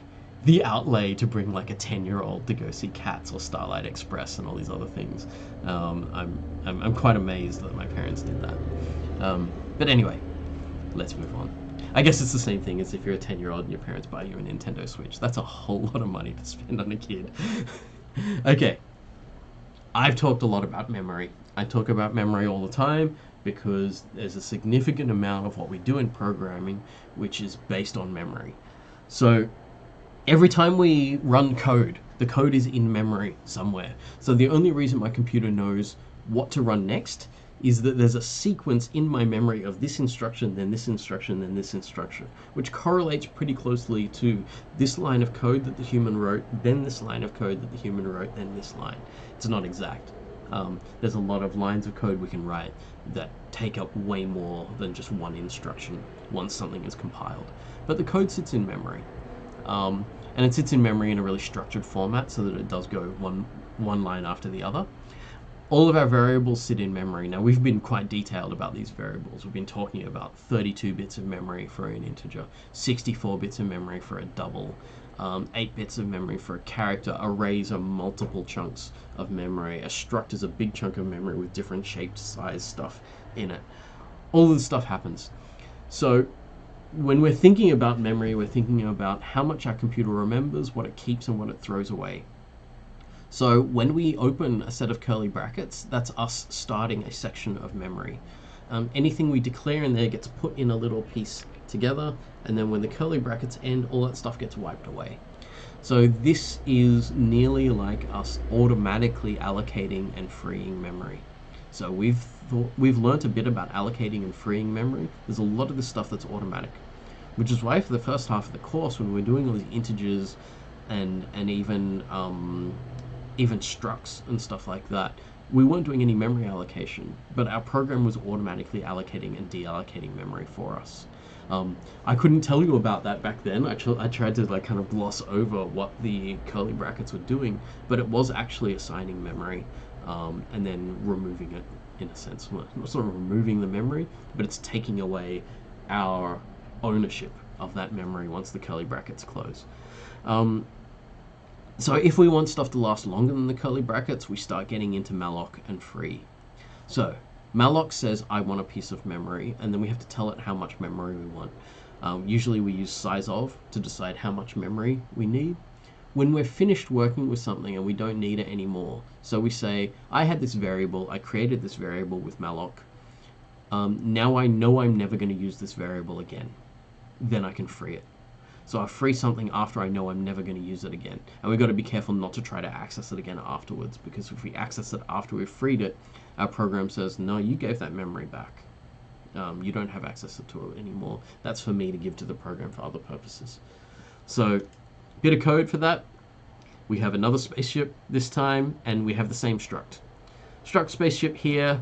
outlay to bring like a 10-year-old to go see Cats or Starlight Express and all these other things. I'm quite amazed that my parents did that. But anyway, let's move on. I guess it's the same thing as if you're a 10-year-old and your parents buy you a Nintendo Switch. That's a whole lot of money to spend on a kid. Okay. I've talked a lot about memory. I talk about memory all the time because there's a significant amount of what we do in programming which is based on memory. So every time we run code, the code is in memory somewhere. So the only reason my computer knows what to run next is that there's a sequence in my memory of this instruction, then this instruction, then this instruction, which correlates pretty closely to this line of code that the human wrote, then this line of code that the human wrote, then this line. It's not exact. There's a lot of lines of code we can write that take up way more than just one instruction once something is compiled. But the code sits in memory. And it sits in memory in a really structured format so that it does go one line after the other. All of our variables sit in memory. Now, we've been quite detailed about these variables. We've been talking about 32 bits of memory for an integer, 64 bits of memory for a double, 8 bits of memory for a character. Arrays are multiple chunks of memory. A struct is a big chunk of memory with different shaped, size stuff in it. All of this stuff happens. So when we're thinking about memory, we're thinking about how much our computer remembers, what it keeps, and what it throws away. So when we open a set of curly brackets, that's us starting a section of memory. Anything we declare in there gets put in a little piece together, and then when the curly brackets end, all that stuff gets wiped away. So this is nearly like us automatically allocating and freeing memory. So we've learnt a bit about allocating and freeing memory. There's a lot of this stuff that's automatic, which is why for the first half of the course, when we're doing all these integers and even structs and stuff like that, we weren't doing any memory allocation, but our program was automatically allocating and deallocating memory for us. I couldn't tell you about that back then. I tried to like kind of gloss over what the curly brackets were doing, but it was actually assigning memory and then removing it in a sense. Well, it's not removing the memory, but it's taking away our ownership of that memory once the curly brackets close. So if we want stuff to last longer than the curly brackets, we start getting into malloc and free. So malloc says, I want a piece of memory, and then we have to tell it how much memory we want. Usually we use size of to decide how much memory we need. When we're finished working with something and we don't need it anymore, so we say, I had this variable, I created this variable with malloc. Now I know I'm never going to use this variable again. Then I can free it. So I free something after I know I'm never going to use it again. And we've got to be careful not to try to access it again afterwards, because if we access it after we've freed it, our program says, no, you gave that memory back. You don't have access to it anymore. That's for me to give to the program for other purposes. So, bit of code for that. We have another spaceship this time, and we have the same struct. Struct spaceship here,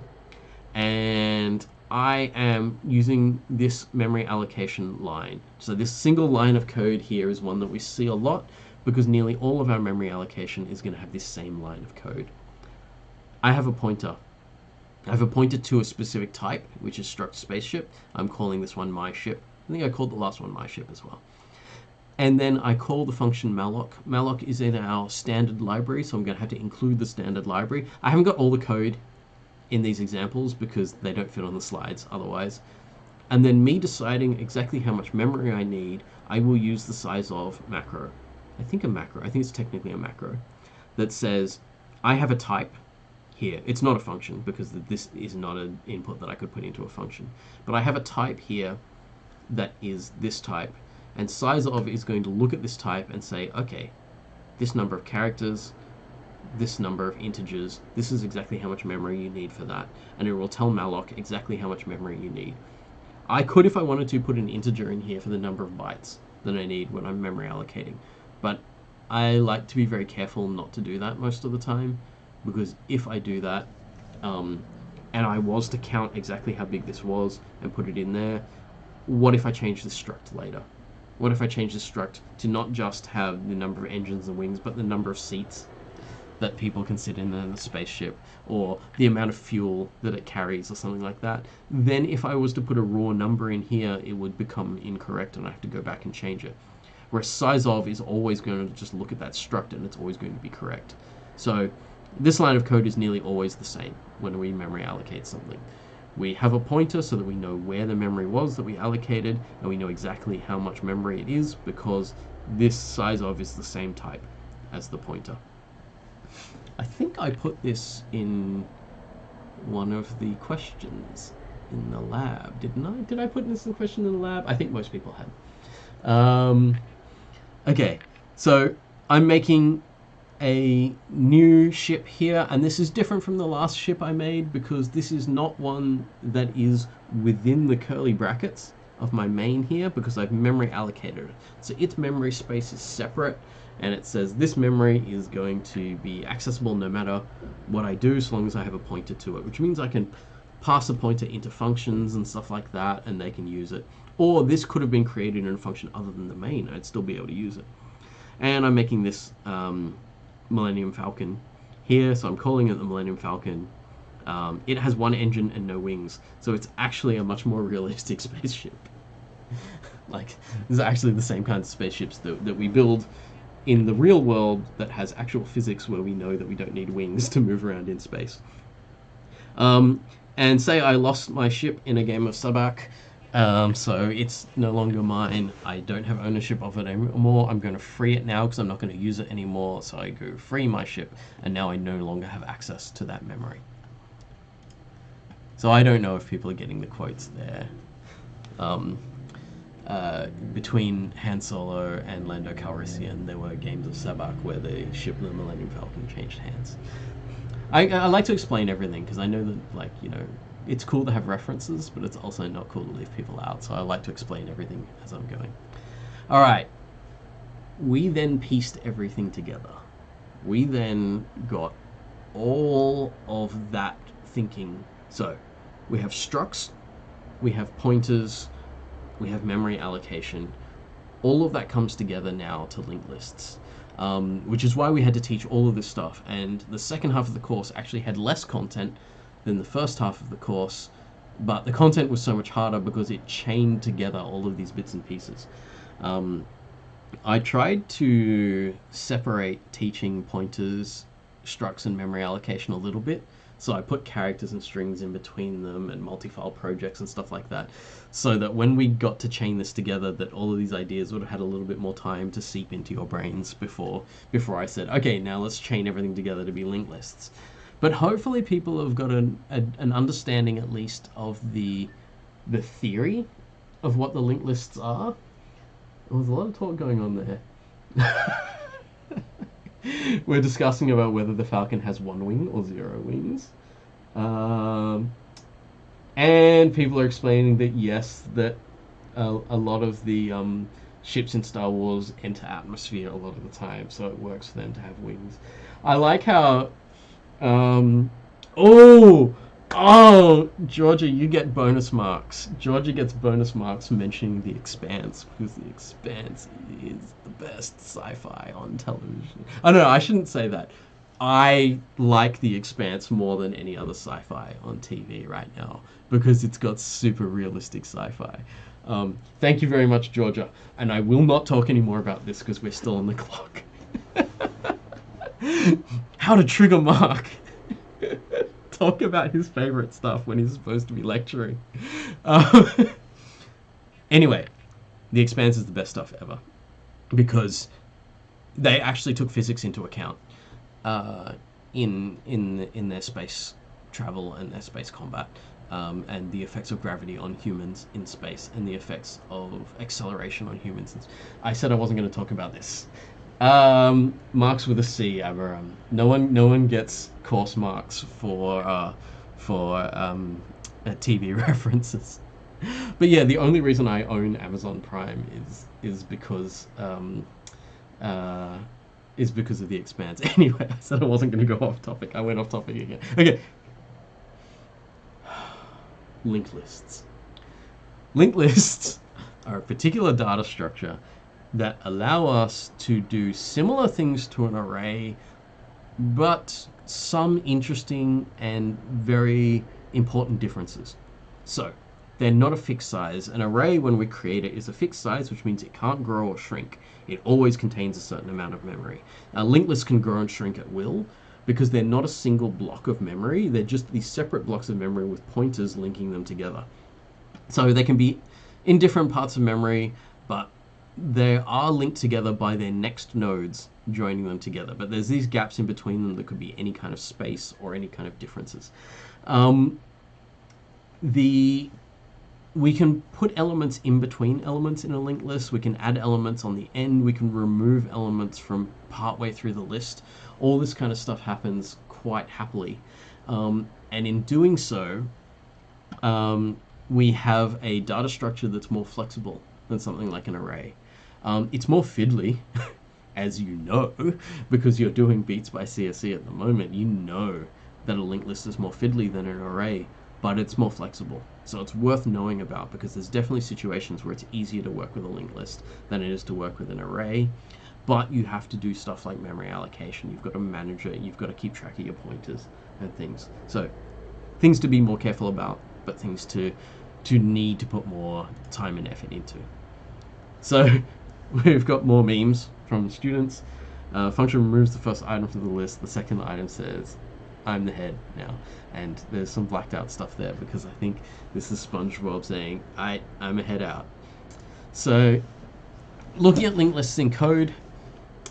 and I am using this memory allocation line. So this single line of code here is one that we see a lot, because nearly all of our memory allocation is going to have this same line of code. I have a pointer. I have a pointer to a specific type, which is struct spaceship. I'm calling this one my ship. I think I called the last one my ship as well. And then I call the function malloc. Malloc is in our standard library, so I'm going to have to include the standard library. I haven't got all the code in these examples because they don't fit on the slides otherwise. And then me deciding exactly how much memory I need, I will use the size of macro. I think it's technically a macro that says I have a type here. It's not a function because this is not an input that I could put into a function. But I have a type here that is this type, and size of is going to look at this type and say, okay, this number of characters, this number of integers, this is exactly how much memory you need for that, and it will tell malloc exactly how much memory you need. I could, if I wanted to, put an integer in here for the number of bytes that I need when I'm memory allocating, but I like to be very careful not to do that most of the time, because if I do that, and I was to count exactly how big this was and put it in there, what if I change the struct later? What if I change the struct to not just have the number of engines and wings, but the number of seats that people can sit in the spaceship, or the amount of fuel that it carries, or something like that? Then if I was to put a raw number in here, it would become incorrect and I have to go back and change it. Whereas size of is always going to just look at that struct and it's always going to be correct. So this line of code is nearly always the same when we memory allocate something. We have a pointer so that we know where the memory was that we allocated, and we know exactly how much memory it is because this size of is the same type as the pointer. I think I put this in one of the questions in the lab, didn't I? Did I put this in the question in the lab? I think most people had. Okay, so I'm making a new ship here, and this is different from the last ship I made because this is not one that is within the curly brackets of my main here, because I've memory allocated it. So its memory space is separate, and it says this memory is going to be accessible no matter what I do, so long as I have a pointer to it, which means I can pass a pointer into functions and stuff like that, and they can use it. Or this could have been created in a function other than the main, I'd still be able to use it. And I'm making this Millennium Falcon here, so I'm calling it the Millennium Falcon. It has one engine and no wings, so it's actually a much more realistic spaceship. Like, this is actually the same kinds of spaceships that we build in the real world that has actual physics where we know that we don't need wings to move around in space. And say I lost my ship in a game of Sabak, so it's no longer mine. I don't have ownership of it anymore. I'm going to free it now because I'm not going to use it anymore. So I go free my ship, and now I no longer have access to that memory. So I don't know if people are getting the quotes there. Between Han Solo and Lando Calrissian, there were games of Sabak where the ship, the Millennium Falcon, changed hands. I like to explain everything because I know that, like, you know, it's cool to have references, but it's also not cool to leave people out. So I like to explain everything as I'm going. All right. We then pieced everything together. We then got all of that thinking. So we have structs, we have pointers, we have memory allocation. All of that comes together now to linked lists, which is why we had to teach all of this stuff. And the second half of the course actually had less content than the first half of the course, but the content was so much harder because it chained together all of these bits and pieces. I tried to separate teaching pointers, structs, and memory allocation a little bit. So I put characters and strings in between them and multi-file projects and stuff like that, so that when we got to chain this together, that all of these ideas would have had a little bit more time to seep into your brains before I said, okay, now let's chain everything together to be linked lists. But hopefully people have got an understanding at least of the theory of what the linked lists are. There's a lot of talk going on there. We're discussing about whether the Falcon has 1 wing or 0 wings. And people are explaining that yes, that a lot of the ships in Star Wars enter atmosphere a lot of the time, so it works for them to have wings. I like how Georgia, you get bonus marks. Georgia gets bonus marks mentioning The Expanse, because The Expanse is the best sci-fi on television. I don't know, I shouldn't say that. I like The Expanse more than any other sci-fi on TV right now, because it's got super realistic sci-fi. Thank you very much, Georgia. And I will not talk anymore about this because we're still on the clock. How to trigger Mark. Talk about his favorite stuff when he's supposed to be lecturing. Anyway, The Expanse is the best stuff ever, because they actually took physics into account in their space travel and their space combat, and the effects of gravity on humans in space and the effects of acceleration on humans. I said I wasn't going to talk about this. Marks with a C, Abaram. No one gets course marks for TV references. But yeah, the only reason I own Amazon Prime is because of The Expanse. Anyway, I said I wasn't going to go off topic. I went off topic again. Okay. Linked lists. Linked lists are a particular data structure that allow us to do similar things to an array, but some interesting and very important differences. So, they're not a fixed size. An array, when we create it, is a fixed size, which means it can't grow or shrink. It always contains a certain amount of memory. Now, linked lists can grow and shrink at will, because they're not a single block of memory. They're just these separate blocks of memory with pointers linking them together. So they can be in different parts of memory, but they are linked together by their next nodes joining them together. But there's these gaps in between them that could be any kind of space or any kind of differences. We can put elements in between elements in a linked list. We can add elements on the end. We can remove elements from partway through the list. All this kind of stuff happens quite happily. And in doing so, we have a data structure that's more flexible than something like an array. It's more fiddly, as you know, because you're doing beats by CSE at the moment. You know that a linked list is more fiddly than an array, but it's more flexible. So it's worth knowing about, because there's definitely situations where it's easier to work with a linked list than it is to work with an array. But you have to do stuff like memory allocation. You've got to manage it. You've got to keep track of your pointers and things. So things to be more careful about, but things to need to put more time and effort into. So we've got more memes from students. Function removes the first item from the list. The second item says, I'm the head now. And there's some blacked out stuff there, because I think this is SpongeBob saying, I'm a head out. So looking at linked lists in code,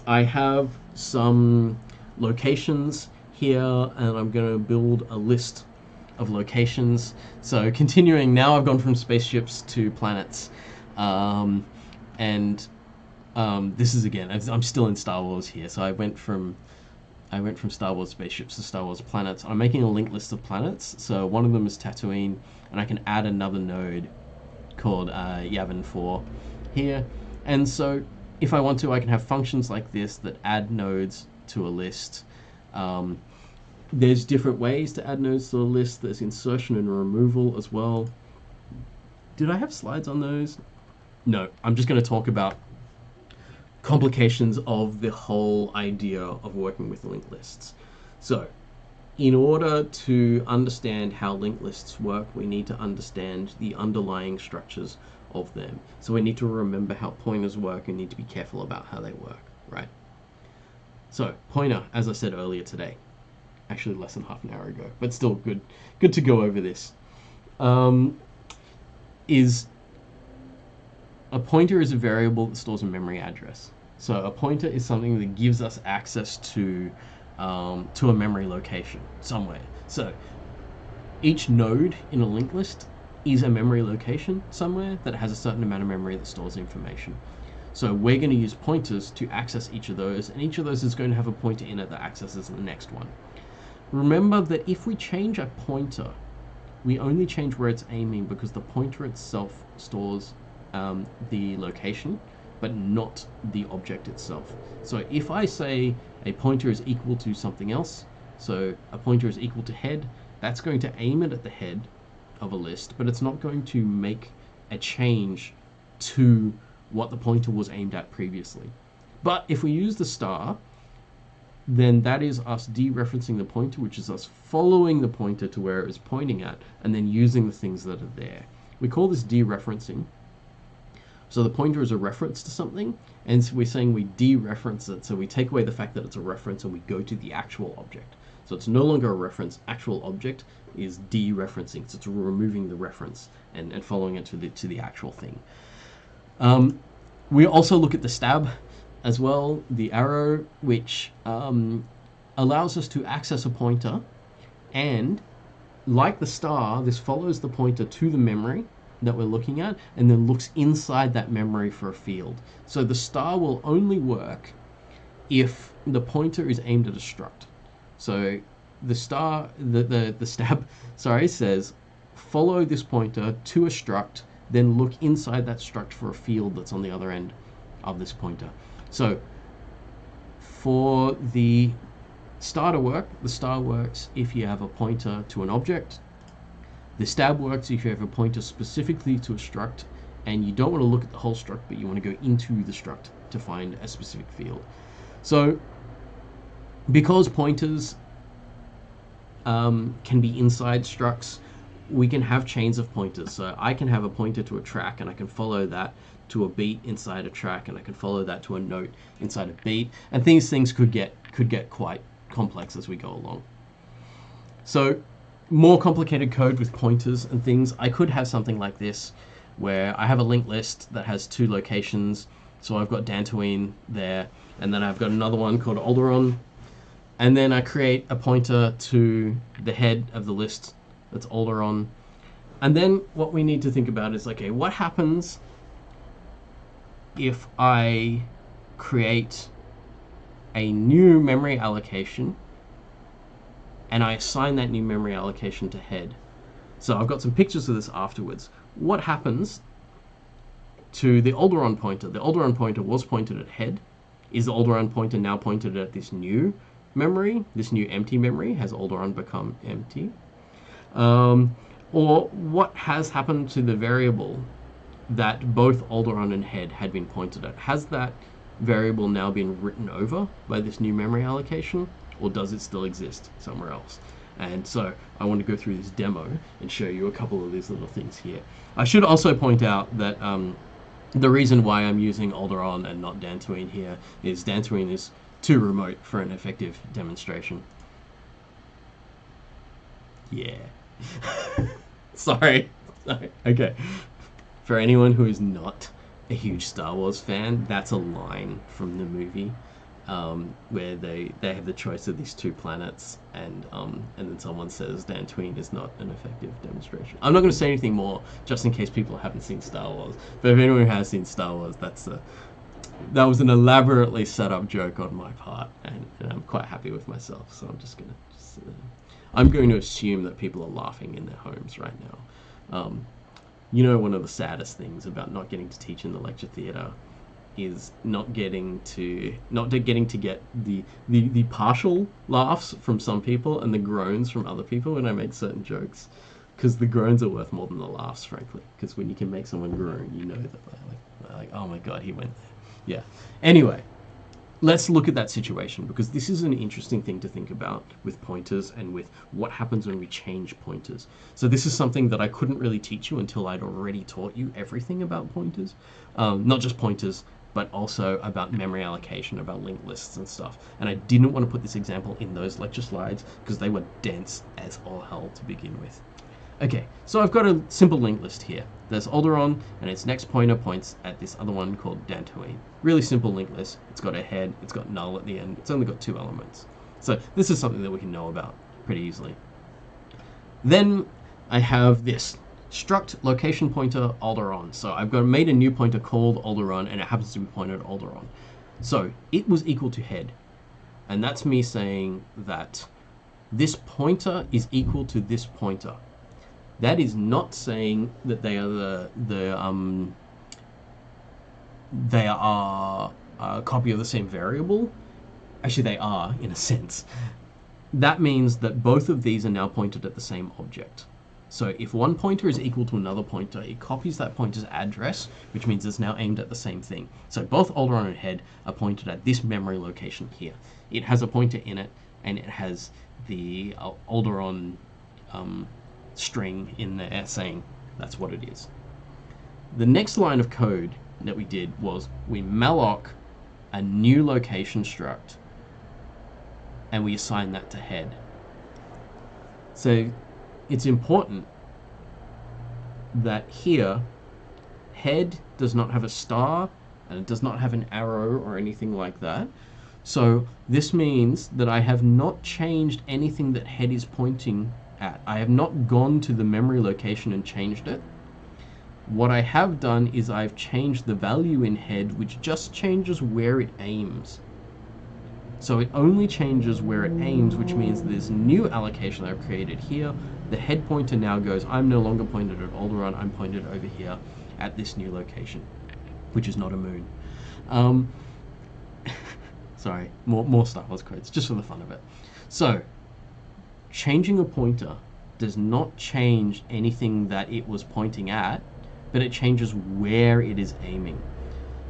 I have some locations here, and I'm going to build a list of locations. So continuing, now I've gone from spaceships to planets. This is, again, I'm still in Star Wars here. So I went from Star Wars spaceships to Star Wars planets. I'm making a linked list of planets. So one of them is Tatooine, and I can add another node called Yavin 4 here. And so if I want to, I can have functions like this that add nodes to a list. There's different ways to add nodes to a list. There's insertion and removal as well. Did I have slides on those? No, I'm just going to talk about complications of the whole idea of working with linked lists. So, in order to understand how linked lists work, we need to understand the underlying structures of them. So we need to remember how pointers work and need to be careful about how they work, right? So, pointer, as I said earlier today, actually less than half an hour ago, but still good to go over this, is a pointer is a variable that stores a memory address. So a pointer is something that gives us access to a memory location somewhere. So each node in a linked list is a memory location somewhere that has a certain amount of memory that stores information. So we're going to use pointers to access each of those, and each of those is going to have a pointer in it that accesses the next one. Remember that if we change a pointer, we only change where it's aiming because the pointer itself stores the location, but not the object itself. So if I say a pointer is equal to something else, so a pointer is equal to head, that's going to aim it at the head of a list, but it's not going to make a change to what the pointer was aimed at previously. But if we use the star, then that is us dereferencing the pointer, which is us following the pointer to where it is pointing at, and then using the things that are there. We call this dereferencing. So the pointer is a reference to something, and so we're saying we dereference it, so we take away the fact that it's a reference and we go to the actual object. So it's no longer a reference, actual object is dereferencing, so it's removing the reference and following it to the actual thing. We also look at the stab as well, the arrow, which allows us to access a pointer, and like the star, this follows the pointer to the memory that we're looking at and then looks inside that memory for a field. So the star will only work if the pointer is aimed at a struct. So the star, the stab, sorry, says follow this pointer to a struct, then look inside that struct for a field that's on the other end of this pointer. So for the star to work, the star works if you have a pointer to an object. The stab works if you have a pointer specifically to a struct, and you don't want to look at the whole struct, but you want to go into the struct to find a specific field. So because pointers can be inside structs, we can have chains of pointers. So I can have a pointer to a track, and I can follow that to a beat inside a track, and I can follow that to a note inside a beat, and these things could get quite complex as we go along. So more complicated code with pointers and things, I could have something like this where I have a linked list that has two locations. So I've got Dantooine there, and then I've got another one called Alderaan, and then I create a pointer to the head of the list that's Alderaan. And then what we need to think about is, okay, what happens if I create a new memory allocation and I assign that new memory allocation to head? So I've got some pictures of this afterwards. What happens to the Alderaan pointer? The Alderaan pointer was pointed at head. Is the Alderaan pointer now pointed at this new memory? This new empty memory? Has Alderaan become empty? Or what has happened to the variable that both Alderaan and head had been pointed at? Has that variable now been written over by this new memory allocation, or does it still exist somewhere else? And so I want to go through this demo and show you a couple of these little things here. I should also point out that the reason why I'm using Alderaan and not Dantooine here is Dantooine is too remote for an effective demonstration. Yeah. Sorry. Okay. For anyone who is not a huge Star Wars fan, that's a line from the movie where they have the choice of these two planets, and then someone says Dantooine is not an effective demonstration. I'm not going to say anything more, just in case people haven't seen Star Wars. But if anyone who has seen Star Wars, that was an elaborately set up joke on my part, and I'm quite happy with myself. So I'm going to assume that people are laughing in their homes right now. You know, one of the saddest things about not getting to teach in the lecture theatre is not getting to get the partial laughs from some people and the groans from other people when I make certain jokes, because the groans are worth more than the laughs, frankly. Because when you can make someone groan, you know that they're like, oh my god, he went there. Yeah. Anyway, let's look at that situation, because this is an interesting thing to think about with pointers and with what happens when we change pointers. So this is something that I couldn't really teach you until I'd already taught you everything about pointers. Not just pointers, but also about memory allocation, about linked lists and stuff. And I didn't want to put this example in those lecture slides because they were dense as all hell to begin with. Okay, so I've got a simple linked list here. There's Alderaan, and its next pointer points at this other one called Dantooine. Really simple linked list. It's got a head, it's got null at the end, it's only got two elements. So this is something that we can know about pretty easily. Then I have this. struct location pointer Alderon. So I've got made a new pointer called Alderon, and it happens to be pointed at Alderon. So it was equal to head, and that's me saying that this pointer is equal to this pointer. That is not saying that they are they are a copy of the same variable. Actually, they are, in a sense. That means that both of these are now pointed at the same object. So if one pointer is equal to another pointer, it copies that pointer's address, which means it's now aimed at the same thing. So both Alderon and head are pointed at this memory location here. It has a pointer in it, and it has the Alderon string in there saying that's what it is. The next line of code that we did was we malloc a new location struct, and we assign that to head. So it's important that here head does not have a star, and it does not have an arrow or anything like that. So this means that I have not changed anything that head is pointing at. I have not gone to the memory location and changed it. What I have done is I've changed the value in head, which just changes where it aims. So it only changes where it aims, which means this new allocation I've created here, the head pointer now goes, I'm no longer pointed at Alderon, I'm pointed over here at this new location, which is not a moon. Sorry, more Star Wars codes, just for the fun of it. So, changing a pointer does not change anything that it was pointing at, but it changes where it is aiming.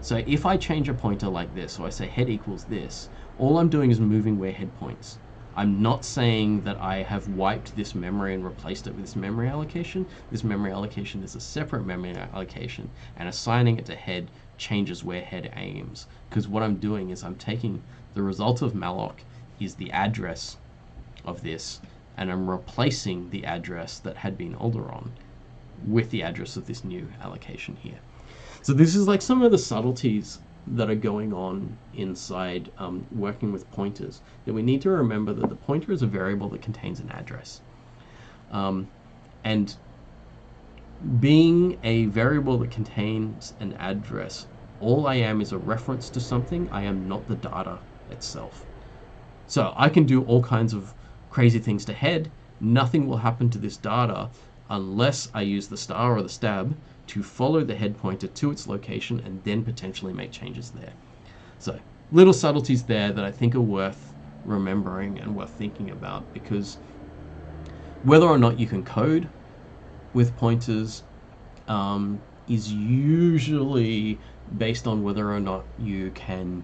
So if I change a pointer like this, so I say head equals this, all I'm doing is moving where head points. I'm not saying that I have wiped this memory and replaced it with this memory allocation. This memory allocation is a separate memory allocation, and assigning it to head changes where head aims. Because what I'm doing is I'm taking the result of malloc is the address of this, and I'm replacing the address that had been Alderon with the address of this new allocation here. So this is like some of the subtleties that are going on inside working with pointers, that we need to remember that the pointer is a variable that contains an address. And being a variable that contains an address, all I am is a reference to something. I am not the data itself. So I can do all kinds of crazy things to head. Nothing will happen to this data unless I use the star or the stab to follow the head pointer to its location and then potentially make changes there. So little subtleties there that I think are worth remembering and worth thinking about, because whether or not you can code with pointers is usually based on whether or not you can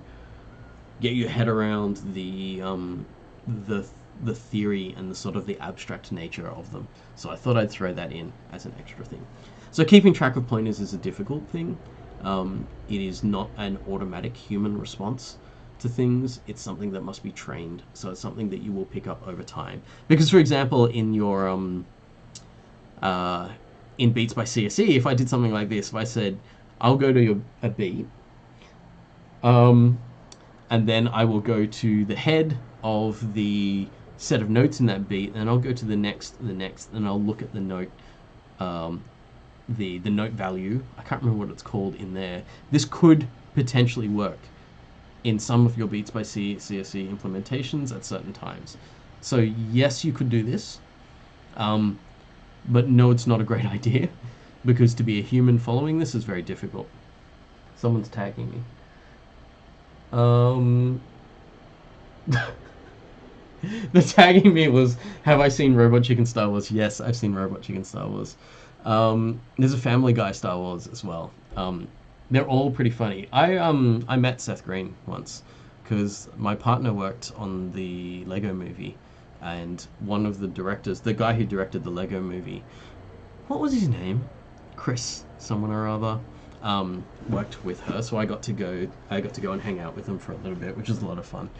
get your head around the theory and the sort of the abstract nature of them. So I thought I'd throw that in as an extra thing. So keeping track of pointers is a difficult thing. It is not an automatic human response to things. It's something that must be trained. So it's something that you will pick up over time. Because, for example, in your in beats by CSE, if I did something like this, if I said, I'll go to a beat, and then I will go to the head of the set of notes in that beat, and I'll go to the next, and I'll look at the note, the note value. I can't remember what it's called in there. This could potentially work in some of your beats by CSE implementations at certain times. So yes, you could do this, but no, it's not a great idea, because to be a human following this is very difficult. Someone's tagging me. The tagging me was, have I seen Robot Chicken Star Wars? Yes, I've seen Robot Chicken Star Wars. There's a Family Guy Star Wars as well. They're all pretty funny. I met Seth Green once because my partner worked on the Lego movie, and one of the directors, the guy who directed the Lego movie, what was his name? Chris, someone or other, worked with her, so I got to go and hang out with them for a little bit, which was a lot of fun.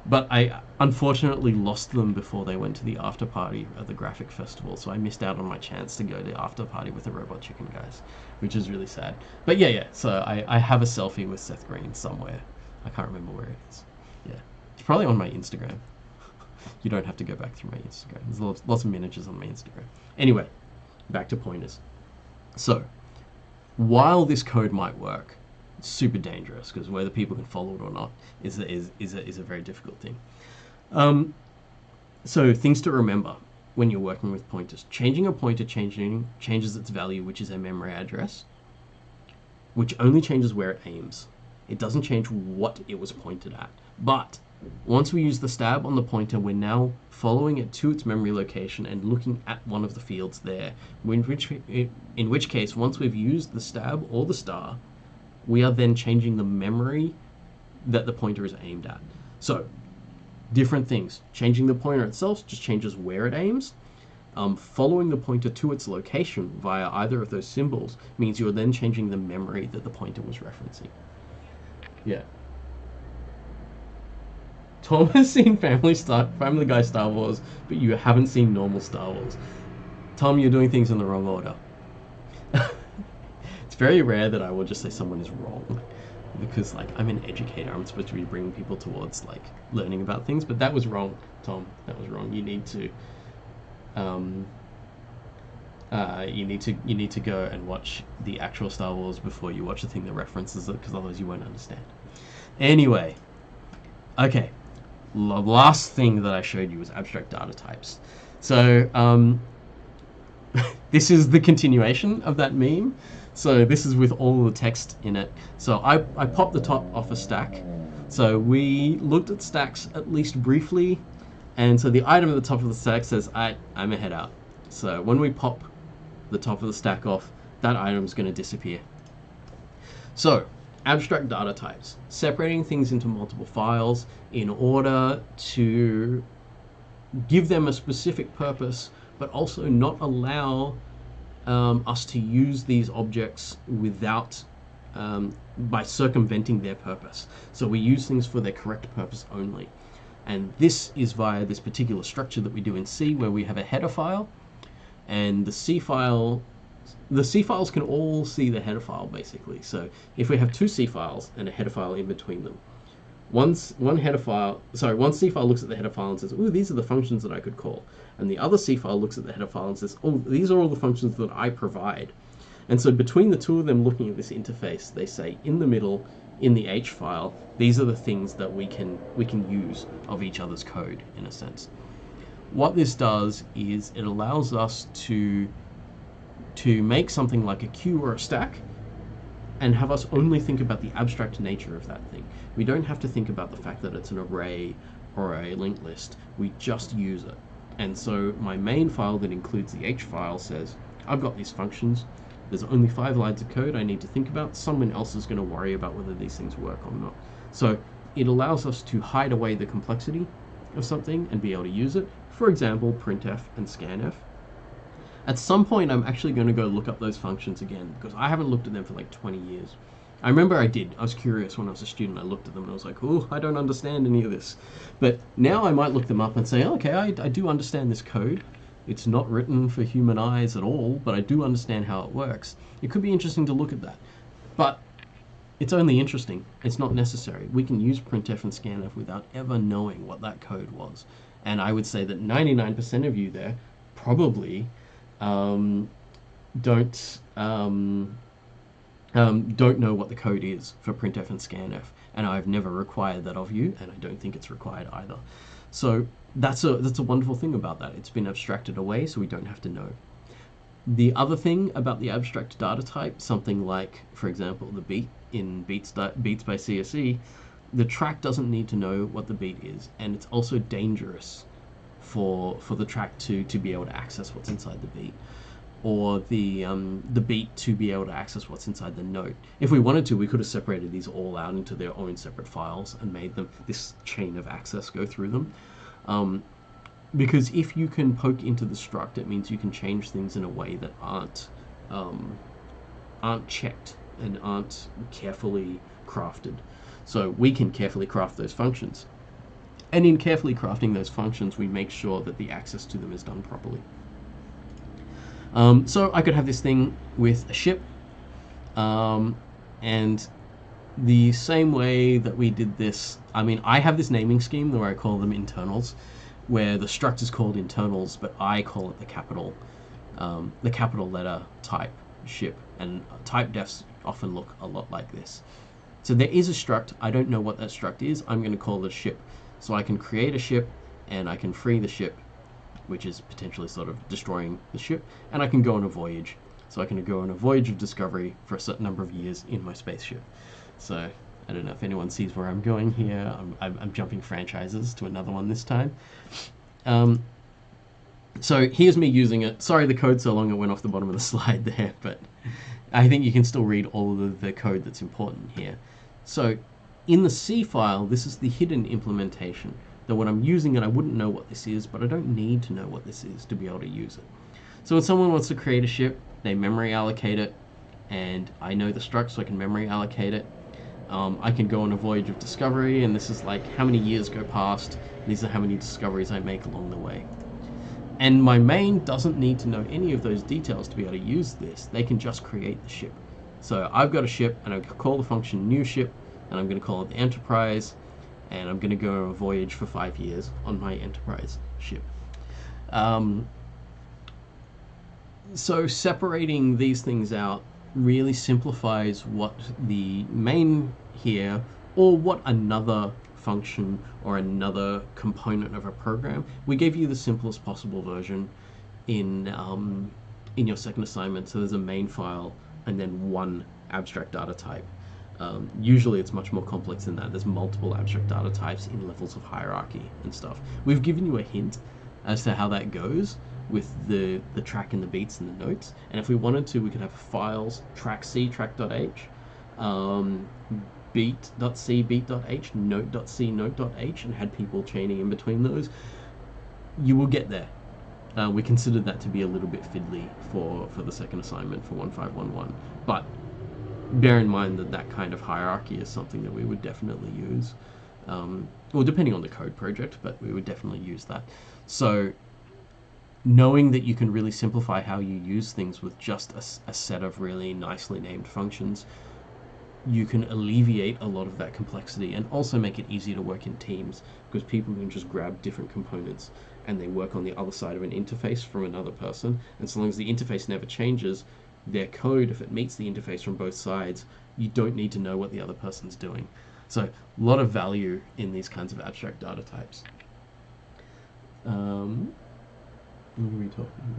But I unfortunately lost them before they went to the after party at the graphic festival, so I missed out on my chance to go to the after party with the Robot Chicken guys, which is really sad. But yeah, so I have a selfie with Seth Green somewhere. I can't remember where it is. Yeah, it's probably on my Instagram. You don't have to go back through my Instagram. There's lots of miniatures on my Instagram. Anyway, back to pointers. So while this code might work, it's super dangerous because whether people can follow it or not is a very difficult thing. So things to remember when you're working with pointers. Changing a pointer changes its value, which is a memory address, which only changes where it aims. It doesn't change what it was pointed at. But once we use the stab on the pointer, we're now following it to its memory location and looking at one of the fields there. In which case, once we've used the stab or the star, we are then changing the memory that the pointer is aimed at. So, different things. Changing the pointer itself just changes where it aims. Following the pointer to its location via either of those symbols means you're then changing the memory that the pointer was referencing. Yeah. Tom has seen Family Guy Star Wars, but you haven't seen normal Star Wars. Tom, you're doing things in the wrong order. It's very rare that I will just say someone is wrong, because like I'm an educator. I'm supposed to be bringing people towards like learning about things, but that was wrong, Tom. That was wrong. You need to you need to go and watch the actual Star Wars before you watch the thing that references it, because otherwise you won't understand. Anyway, okay. The last thing that I showed you was abstract data types. So this is the continuation of that meme. So this is with all the text in it. So I popped the top off a stack. So we looked at stacks at least briefly. And so the item at the top of the stack says, I'm a head out. So when we pop the top of the stack off, that item is going to disappear. So abstract data types, separating things into multiple files in order to give them a specific purpose, but also not allow us to use these objects without by circumventing their purpose. So we use things for their correct purpose only. And this is via this particular structure that we do in C, where we have a header file, and the C files can all see the header file basically. So if we have two C files and a header file in between them, one C file looks at the header file and says, "Oh, these are the functions that I could call," and the other C file looks at the header file and says, "Oh, these are all the functions that I provide." And so between the two of them looking at this interface, they say in the middle, in the H file, these are the things that we can use of each other's code in a sense. What this does is it allows us to make something like a queue or a stack and have us only think about the abstract nature of that thing. We don't have to think about the fact that it's an array or a linked list. We just use it. And so my main file that includes the H file says, I've got these functions. There's only 5 lines of code I need to think about. Someone else is going to worry about whether these things work or not. So it allows us to hide away the complexity of something and be able to use it. For example, printf and scanf. At some point, I'm actually going to go look up those functions again, because I haven't looked at them for like 20 years. I remember I did. I was curious when I was a student. I looked at them and I was like, oh, I don't understand any of this. But now I might look them up and say, okay, I do understand this code. It's not written for human eyes at all, but I do understand how it works. It could be interesting to look at that. But it's only interesting. It's not necessary. We can use printf and scanf without ever knowing what that code was. And I would say that 99% of you there probably don't know what the code is for printf and scanf, and I've never required that of you, and I don't think it's required either. So that's a wonderful thing about that. It's been abstracted away, so we don't have to know. The other thing about the abstract data type, something like, for example, the beat in Beats by CSE, the track doesn't need to know what the beat is, and it's also dangerous for the track to be able to access what's inside the beat, or the beat to be able to access what's inside the note. If we wanted to, we could have separated these all out into their own separate files and made them this chain of access go through them. Because if you can poke into the struct, it means you can change things in a way that aren't checked and aren't carefully crafted. So we can carefully craft those functions. And in carefully crafting those functions, we make sure that the access to them is done properly. So I could have this thing with a ship, and the same way that we did this, I mean, I have this naming scheme where I call them internals, where the struct is called internals, but I call it the capital letter type. ship, and type defs often look a lot like this. So there is a struct. I don't know what that struct is. I'm going to call it a ship. So I can create a ship, and I can free the ship, which is potentially sort of destroying the ship, and I can go on a voyage. So I can go on a voyage of discovery for a certain number of years in my spaceship. So I don't know if anyone sees where I'm going here. I'm jumping franchises to another one this time. So here's me using it. Sorry the code's so long it went off the bottom of the slide there, but I think you can still read all of the code that's important here. So in the C file, this is the hidden implementation. That when I'm using it, I wouldn't know what this is, but I don't need to know what this is to be able to use it. So when someone wants to create a ship, they memory allocate it, and I know the struct, so I can memory allocate it. I can go on a voyage of discovery, and this is like how many years go past. These are how many discoveries I make along the way. And my main doesn't need to know any of those details to be able to use this. They can just create the ship. So I've got a ship, and I call the function new ship, and I'm going to call it the Enterprise, and I'm going to go on a voyage for 5 years on my Enterprise ship. So separating these things out really simplifies what the main here, or what another function or another component of a program. We gave you the simplest possible version in your second assignment. So there's a main file and then one abstract data type. Usually it's much more complex than that. There's multiple abstract data types in levels of hierarchy and stuff. We've given you a hint as to how that goes with the track and the beats and the notes. And if we wanted to, we could have files, track C, track.h, beat.c, beat.h, note.c, note.h, and had people chaining in between those. You will get there. We considered that to be a little bit fiddly for the second assignment for 1511, but bear in mind that that kind of hierarchy is something that we would definitely use. Well, depending on the code project, but we would definitely use that. So knowing that you can really simplify how you use things with just a set of really nicely named functions, you can alleviate a lot of that complexity and also make it easier to work in teams, because people can just grab different components and they work on the other side of an interface from another person, and so long as the interface never changes, their code, if it meets the interface from both sides, you don't need to know what the other person's doing. So a lot of value in these kinds of abstract data types. What are we talking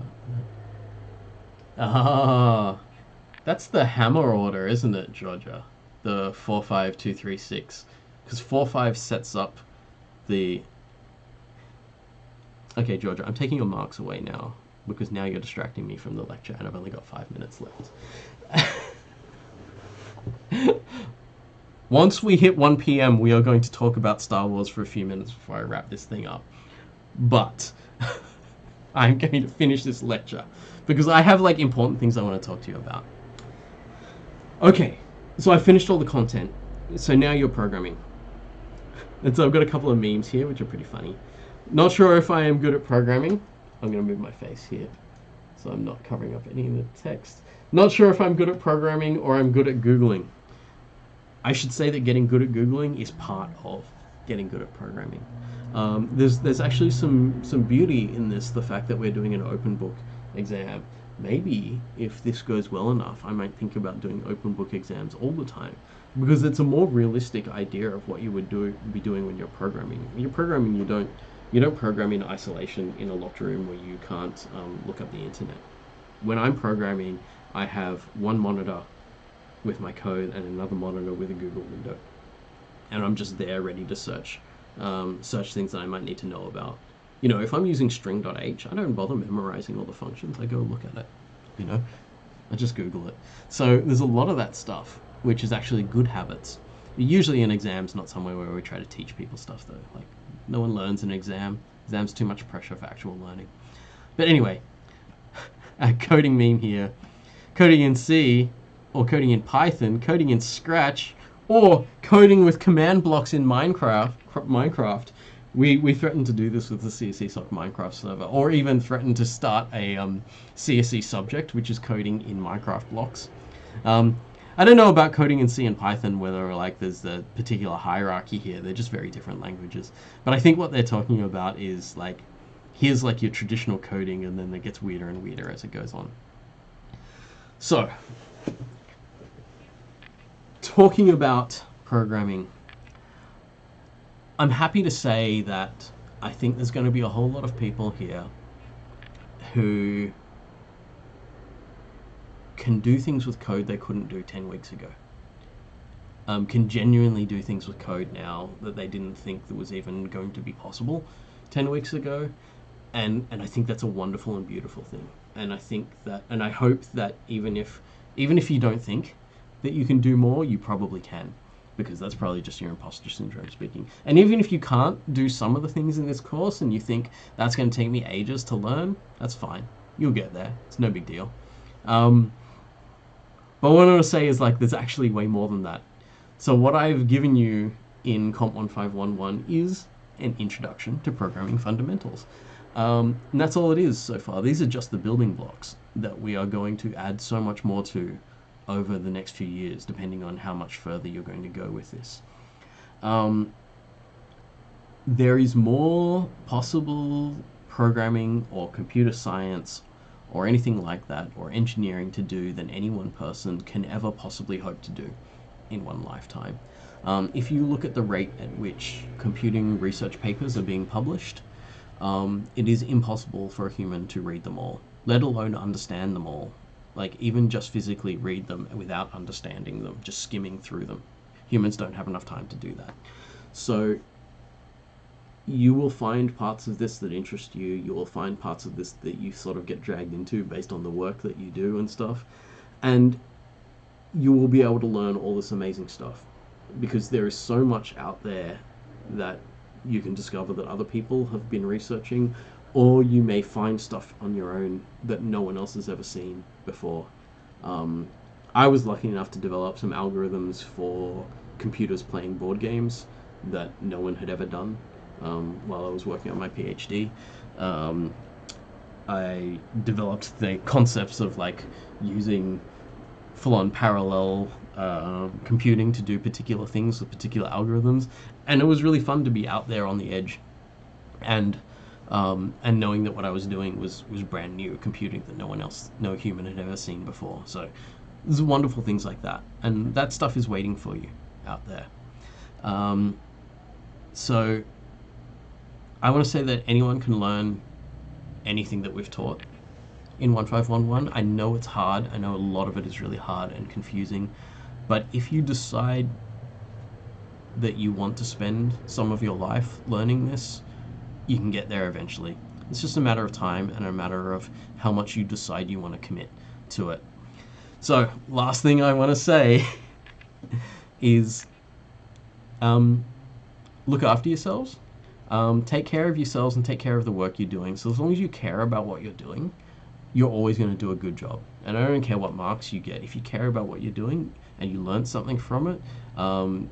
about? That's the hammer order, isn't it, Georgia? The 45236, because 45 sets up the... Okay, Georgia, I'm taking your marks away now, because now you're distracting me from the lecture, and I've only got 5 minutes left. Once we hit 1 p.m, we are going to talk about Star Wars for a few minutes before I wrap this thing up. But I'm going to finish this lecture, because I have like important things I want to talk to you about. Okay, so I finished all the content. So now you're programming. And so I've got a couple of memes here, which are pretty funny. Not sure if I am good at programming. I'm going to move my face here, so I'm not covering up any of the text. Not sure if I'm good at programming or I'm good at Googling. I should say that getting good at Googling is part of getting good at programming. There's actually some beauty in this, the fact that we're doing an open book exam. Maybe if this goes well enough, I might think about doing open book exams all the time, because it's a more realistic idea of what you would be doing when you're programming. When you're programming, you don't program in isolation in a locked room where you can't look up the internet. When I'm programming, I have one monitor with my code and another monitor with a Google window, and I'm just there ready to search things that I might need to know about. You know, if I'm using string.h, I don't bother memorizing all the functions. I go look at it, you know, I just Google it. So there's a lot of that stuff, which is actually good habits. Usually in exams, not somewhere where we try to teach people stuff though. Like, no one learns in an exam. Exam's too much pressure for actual learning. But anyway, a coding meme here. Coding in C, or coding in Python, coding in Scratch, or coding with command blocks in Minecraft. We threatened to do this with the CSE Minecraft server, or even threatened to start a CSE subject, which is coding in Minecraft blocks. I don't know about coding in C and Python, whether like there's a particular hierarchy here. They're just very different languages. But I think what they're talking about is like, here's like your traditional coding, and then it gets weirder and weirder as it goes on. So, talking about programming, I'm happy to say that I think there's going to be a whole lot of people here who can do things with code they couldn't do 10 weeks ago. Can genuinely do things with code now that they didn't think that was even going to be possible 10 weeks ago. And I think that's a wonderful and beautiful thing. And I think that, and I hope that even if you don't think that you can do more, you probably can, because that's probably just your imposter syndrome speaking. And even if you can't do some of the things in this course and you think that's going to take me ages to learn, that's fine. You'll get there. It's no big deal. But what I want to say is, like, there's actually way more than that. So what I've given you in COMP1511 is an introduction to programming fundamentals. And that's all it is so far. These are just the building blocks that we are going to add so much more to over the next few years, depending on how much further you're going to go with this. There is more possible programming or computer science or anything like that, or engineering to do than any one person can ever possibly hope to do in one lifetime. If you look at the rate at which computing research papers are being published, it is impossible for a human to read them all, let alone understand them all. Like, even just physically read them without understanding them, just skimming through them. Humans don't have enough time to do that. So you will find parts of this that interest you. You will find parts of this that you sort of get dragged into based on the work that you do and stuff. And you will be able to learn all this amazing stuff, because there is so much out there that you can discover that other people have been researching, or you may find stuff on your own that no one else has ever seen before. I was lucky enough to develop some algorithms for computers playing board games that no one had ever done while I was working on my PhD. I developed the concepts of, like, using full-on parallel computing to do particular things with particular algorithms, and it was really fun to be out there on the edge, and knowing that what I was doing was brand new computing that no human had ever seen before. So there's wonderful things like that, and that stuff is waiting for you out there. So I want to say that anyone can learn anything that we've taught in 1511. I know it's hard. I know a lot of it is really hard and confusing, but if you decide that you want to spend some of your life learning this, you can get there eventually. It's just a matter of time and a matter of how much you decide you want to commit to it. So, last thing I want to say is look after yourselves. Take care of yourselves and take care of the work you're doing. So as long as you care about what you're doing, you're always going to do a good job. And I don't care what marks you get. If you care about what you're doing and you learn something from it,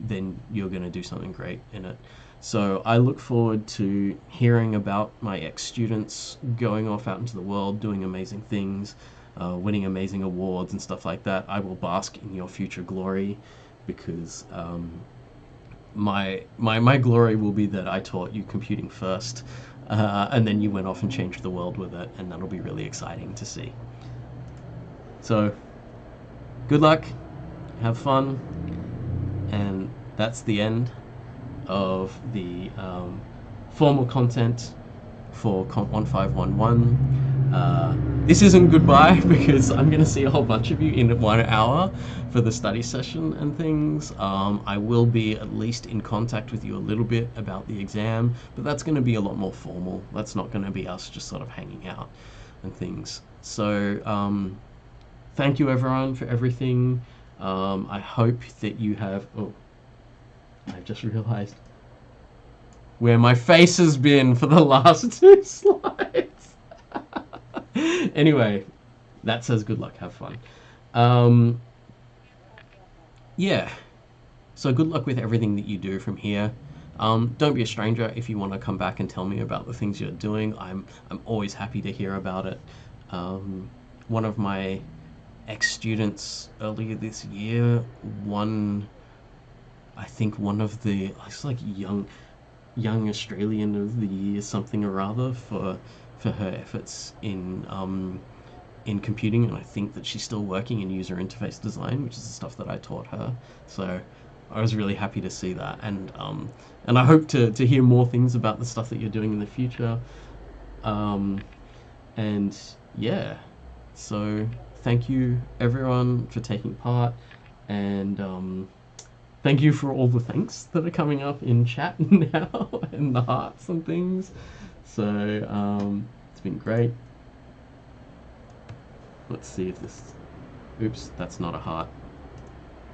then you're going to do something great in it. So I look forward to hearing about my ex-students going off out into the world, doing amazing things, winning amazing awards and stuff like that. I will bask in your future glory, because my glory will be that I taught you computing first, and then you went off and changed the world with it, and that'll be really exciting to see. So, good luck, have fun, and that's the end of the formal content for COMP1511. This isn't goodbye, because I'm going to see a whole bunch of you in 1 hour for the study session and things. I will be at least in contact with you a little bit about the exam, but that's going to be a lot more formal. That's not going to be us just sort of hanging out and things. So thank you everyone for everything. I hope that you have... Oh, I just realized where my face has been for the last 2 slides. Anyway, that says good luck, have fun. Yeah, so good luck with everything that you do from here. Don't be a stranger if you want to come back and tell me about the things you're doing. I'm always happy to hear about it. One of my ex-students earlier this year won, I think, one of the, it's like young Australian of the year something or other for her efforts in in computing, and I think that she's still working in user interface design, which is the stuff that I taught her. So I was really happy to see that, and I hope to hear more things about the stuff that you're doing in the future. And yeah, so thank you everyone for taking part, and thank you for all the thanks that are coming up in chat now and the hearts and things. So it's been great. Let's see if this, oops, that's not a heart.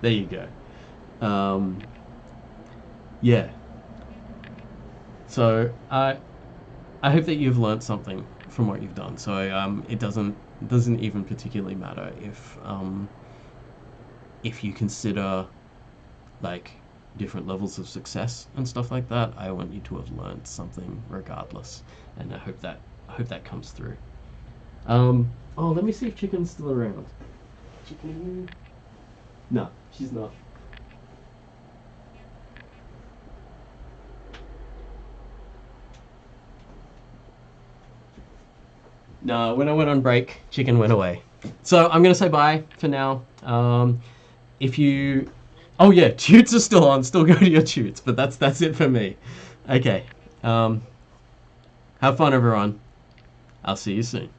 There you go. Yeah, so I hope that you've learned something from what you've done. So it doesn't even particularly matter if you consider like different levels of success and stuff like that. I want you to have learned something regardless, and I hope that comes through. Oh, let me see if Chicken's still around. Chicken? No, she's not. No, when I went on break, Chicken went away. So I'm gonna say bye for now. If you, oh yeah, tutes are still on. Still go to your tutes, but that's it for me. Okay. Have fun, everyone. I'll see you soon.